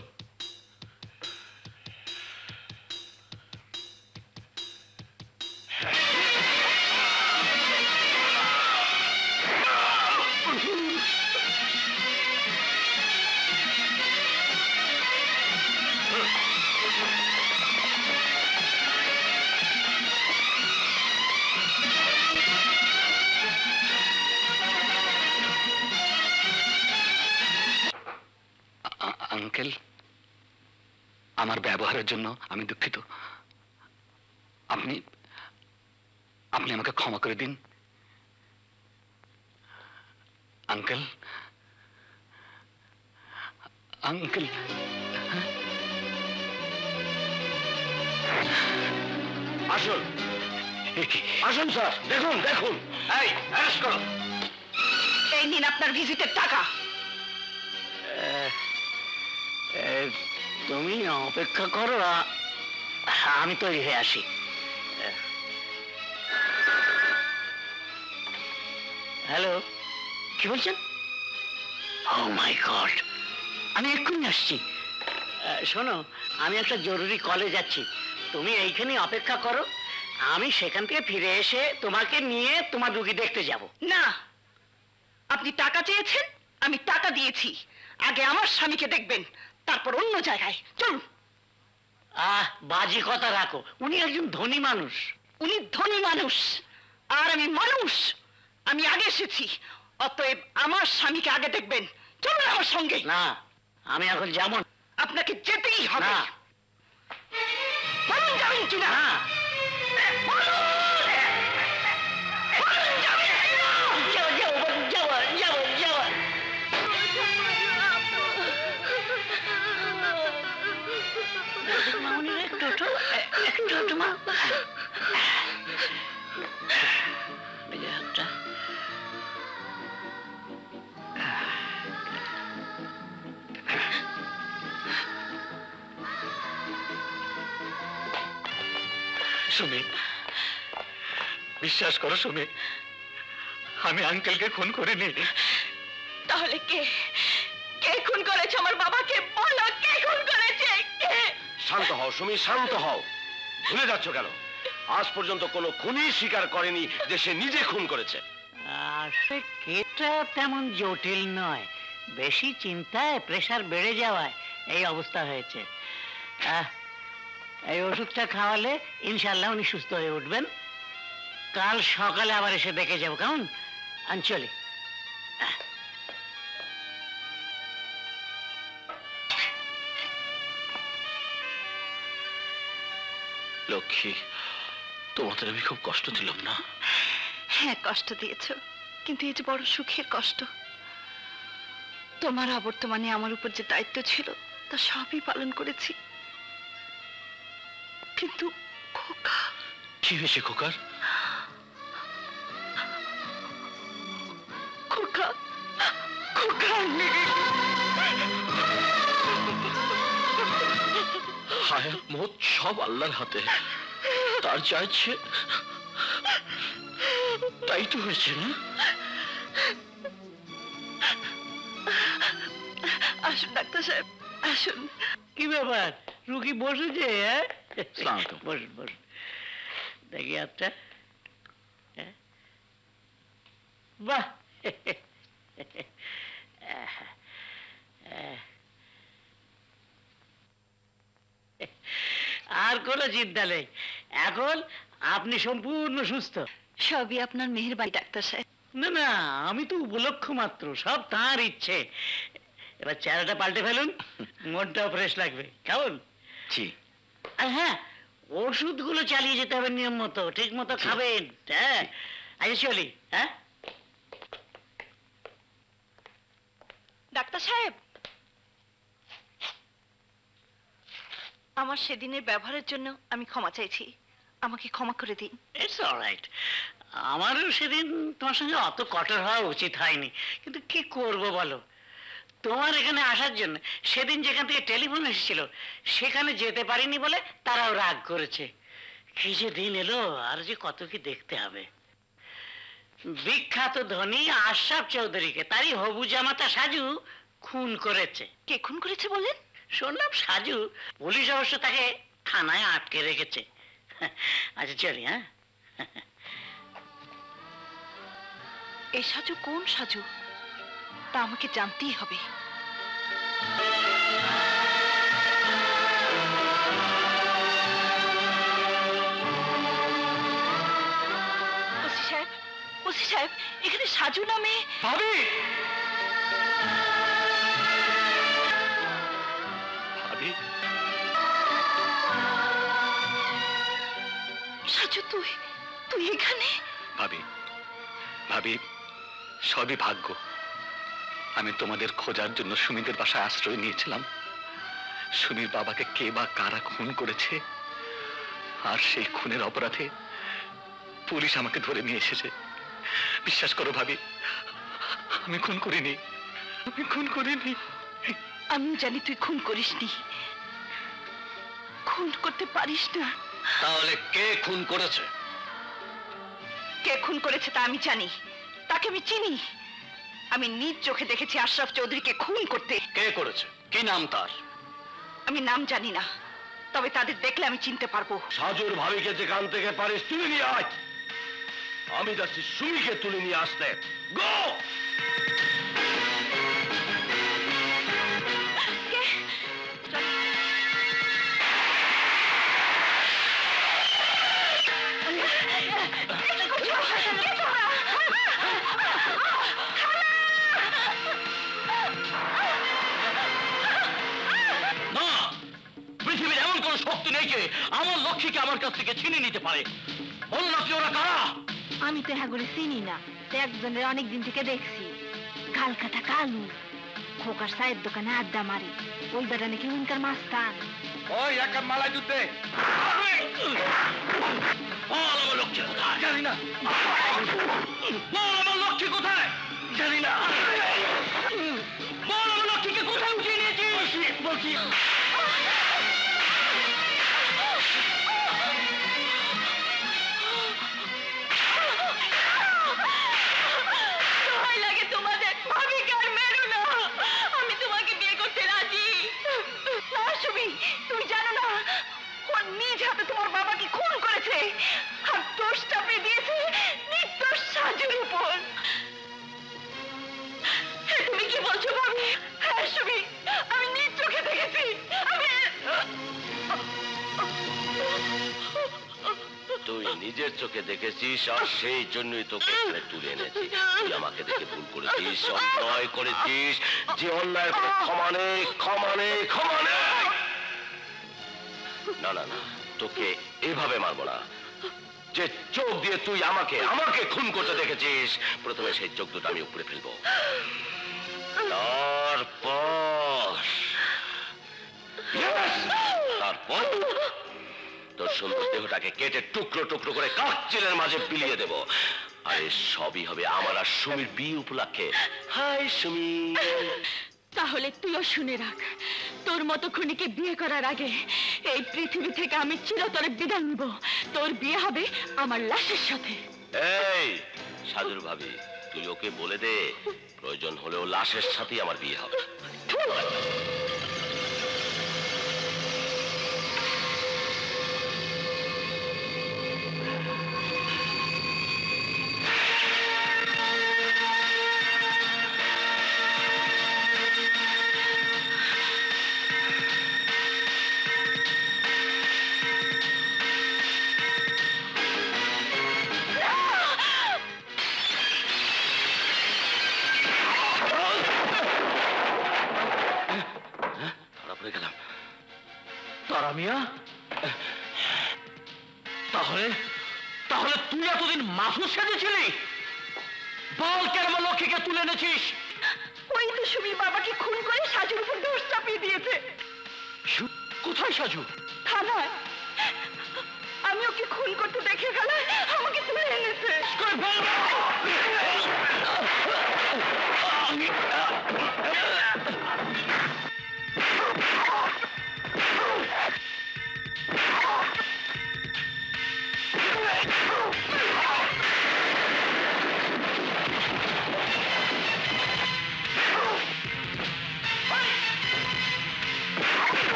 আঙ্কেল, আমার ব্যবহারের জন্য আমি দুঃখিত। আপনি আপনি আমাকে ক্ষমা করে দিন আঙ্কেল। আঙ্কেল, আসুন, আসুন স্যার, দেখুন দেখুন। এই, অ্যারেস্ট করো। এই নিন আপনার ভিজিটের টাকা। তুমি অপেক্ষা করো, আমি তৈরি হয়ে আসি। হ্যালো, কি বলছেন? ও মাই গড, আমি এক্ষুনি আসছি। শোনো, আমি একটা জরুরি কলে যাচ্ছি, তুমি এইখানে অপেক্ষা করো, আমি সেখান থেকে ফিরে এসে তোমাকে নিয়ে তোমার রুগী দেখতে যাব। না, আপনি টাকা চেয়েছেন, আমি টাকা দিয়েছি। আগে আমার স্বামীকে দেখবেন, তারপর অন্য জায়গায় চলুন। বাজি কথা রাখো, উনি একজন ধনী মানুষ। উনি ধনী মানুষ আর আমি মানুষ। আমি আগে এসেছি, অতএব আমার স্বামীকে আগে দেখবেন। চলুন আমার সঙ্গে। না, আমি এখন যাব না। আপনাকে যেতেই হবে। না। বলুন যাবেন কিনা? না। বলুন। বলুন যাবেন কিনা? একটু মা, হাতটা। সুমি, বিশ্বাস করো সুমি, আমি আঙ্কেলকে খুন করিনি। তাহলে কে কে খুন করেছে আমার বাবাকে? বলো, কে খুন করেছে? কে? শান্ত হও সুমি, শান্ত হও। ভুলে যাচ্ছ কেন? আজ পর্যন্ত কোনো খুনি স্বীকার করেনি যে সে নিজে খুন করেছে। আসলে কেসটা তেমন জটিল নয়, বেশি চিন্তায় প্রেসার বেড়ে যাওয়ায় এই অবস্থা হয়েছে। এই ওষুধটা খাওয়ালে ইনশাল্লাহ উনি সুস্থ হয়ে উঠবেন। কাল সকালে আবার এসে দেখে যাবো, কেমন? আঞ্চলি, লক্ষ্মী, তোমাদের আমি খুব কষ্ট দিলাম না? হ্যাঁ, কষ্ট দিয়েছো, কিন্তু এই যে বড় সুখের কষ্ট। তোমার অবর্তমানে আমার উপর যে দায়িত্ব ছিল তা সবই পালন করেছি, কিন্তু খোকা। কি হয়েছে খোকার? খোকা, খোকা নেই। হায়াত মত সব আল্লাহর হাতে, তার যা ইচ্ছে তাই তো হয়েছে না? আসুন ডাক্তার সাহেব, আসুন। কি ব্যাপার, রুগী বসেছে? আসসালামু আলাইকুম। বসুন বসুন, দেখি হাতটা। বাহ, আর কোনো চিন্তা নেই, এখন আপনি সম্পূর্ণ সুস্থ। সবই আপনার মেহেরবানি ডাক্তার সাহেব। না না, আমি তো উপলক্ষ মাত্র, সব তার ইচ্ছে। এবার চেহারাটা পাল্টে ফেলুন, মনটাও ফ্রেশ লাগবে, কেমন? জি। আর হ্যাঁ, ওষুধগুলো চালিয়ে যেতে হবে নিয়ম মতো, ঠিক মতো খাবেন। হ্যাঁ, আচ্ছা চলি। হ্যাঁ, ডাক্তার সাহেব, আমার সেদিনের ব্যবহারের জন্য আমি ক্ষমা চাইছি, আমাকে ক্ষমা করে দিন। It's alright. আমারও সেদিন তোমার সঙ্গে অত কঠোর হওয়া উচিত হয়নি, কিন্তু কি করব বলো, তোমার এখানে আসার জন্য সেদিন যেখান থেকে টেলিফোন এসেছিল সেখানে যেতে পারিনি বলে তারাও রাগ করেছে। কি যে দিন এলো, আর যে কত কি দেখতে হবে। বিখ্যাত ধনী আশরাফ চৌধুরীকে তারই হবু জামাতা সাজু খুন করেছে। কে খুন করেছে বললেন? শুনলাম সাজু, পুলিশ অবশ্য তাকে থানায় আটকে রেখেছে। আচ্ছা চলি। হ্যাঁ, এই সাজু কোন সাজু তা আমাকে জানতেই হবে। ওসি সাহেব, ওসি সাহেব, এখানে সাজু নামে ভাবি, ভাবি, সাজু, তুই তুই এখানে? ভাবি, ভাবি, সবই ভাগ্য। আমি তোমাদের খোঁজার জন্য সুমিদের বাসায় আশ্রয় নিয়েছিলাম। সুমির বাবাকে কে বা কারা খুন করেছে, আর সেই খুনের অপরাধে পুলিশ আমাকে ধরে নিয়ে এসেছে। বিশ্বাস করো ভাবি, আমি খুন করিনি, আমি খুন করিনি। আমি জানি তুই খুন করিসনি, খুন করতে পারিস না। তাহলে কে খুন করেছে? কে খুন করেছে তা আমি জানি, তাকে আমি চিনি। আমি নিজ চোখে দেখেছি আশরাফ চৌধুরীকে খুন করতে। কে করেছে? কি নাম তার? আমি নাম জানি না, তবে তাদের দেখলে আমি চিনতে পারবো। সাজুর ভাবিকে যেখান থেকে পারিস তুলে নিয়ে আয়। আমি যাচ্ছি সুমিকে তুলে নিয়ে আসতে। গো! না, পৃথিবীর এমন কোন শক্তি নেই যে আমার লক্ষ্মীকে আমার কাছ থেকে ছিনিয়ে নিতে পারে। বল না কি ওরা কারা? আমি তো হ্যাগুলি চিনি না, তো একজনের অনেক দিন থেকে দেখছি। কালকাটা কালু খোকার চায়ের দোকানে আড্ডা মারে, ওই বেটা নাকি উনকার মাস্তান। ওই এক কাপ মালাই দুধ দে। বল আমার লক্ষ্মী কোথায়? জানি না। বল আমার লক্ষ্মী কোথায়? জানি না। বল আমার লক্ষ্মীকে কোথায় উঠিয়ে নিয়েছিস? বলছি। ভয় লাগে তোমাদের, ভাবিকে আর মেরো না। আমি তোমাকে বিয়ে করতে রাজি। না সুমি, তুমি জানো না ও নিজ হাতে তোমার বাবাকে খুন করেছে, আর দোষ চাপিয়ে দিয়েছে নির্দোষ সাজুর উপর। তুমি কি বলছো ভাবি? হ্যাঁ সুমি, আমি নিজ চোখে দেখেছি। তুই নিজের চোখে দেখেছিস, আর সেই জন্যই তোকে এখানে তুলে এনেছি। তুই আমাকে দেখে ভুল করেছিস, অন্যায় করেছিস। যে অন্যায়ের কোনো ক্ষমা নেই, ক্ষমা নেই, ক্ষমা নেই। না না না, তোকে এভাবে মারবো না। যে চোখ দিয়ে তুই আমাকে আমাকে খুন করতে দেখেছিস, প্রথমে সেই চোখ দুটো আমি উপরে ফেলবো। তারপর তোর সুন্দর দেহটাকে কেটে টুকরো টুকরো করে কাকচিলের মাঝে বিলিয়ে দেব। আর এই সবই হবে আমার আর সুমির বিয়ে উপলক্ষে। হাই সুমি। তাহলে তুইও শুনে রাখ, তোর মতো খুনিকে বিয়ে করার আগে এই পৃথিবী থেকে আমি চিরতরে বিদায় নিব। তোর বিয়ে হবে আমার লাশের সাথে। এই সাজুর ভাবি, তুই ওকে বলে দে, প্রয়োজন হলেও লাশের সাথেই আমার বিয়ে হবে। মিয়া, তাহলে তাহলে তুই এতদিন মাসুদ সেজেছিলি? বল কেন আমার লক্ষ্মীকে তুলে এনেছিস? ওই তো সুমি বাবাকে খুন করে সাজুর উপর দোষ চাপিয়ে দিয়েছে। কোথায় সাজু? থানায়। আমি ওকে খুন করতে দেখে গেলে আমাকে তুলে এনেছে।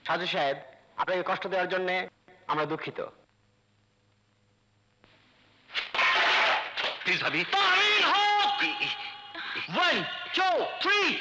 সাজু সাহেব, আপনাকে কষ্ট দেওয়ার জন্য আমরা দুঃখিত। প্লিজ ভাবি। তামিল হোক! 1, 2, 3,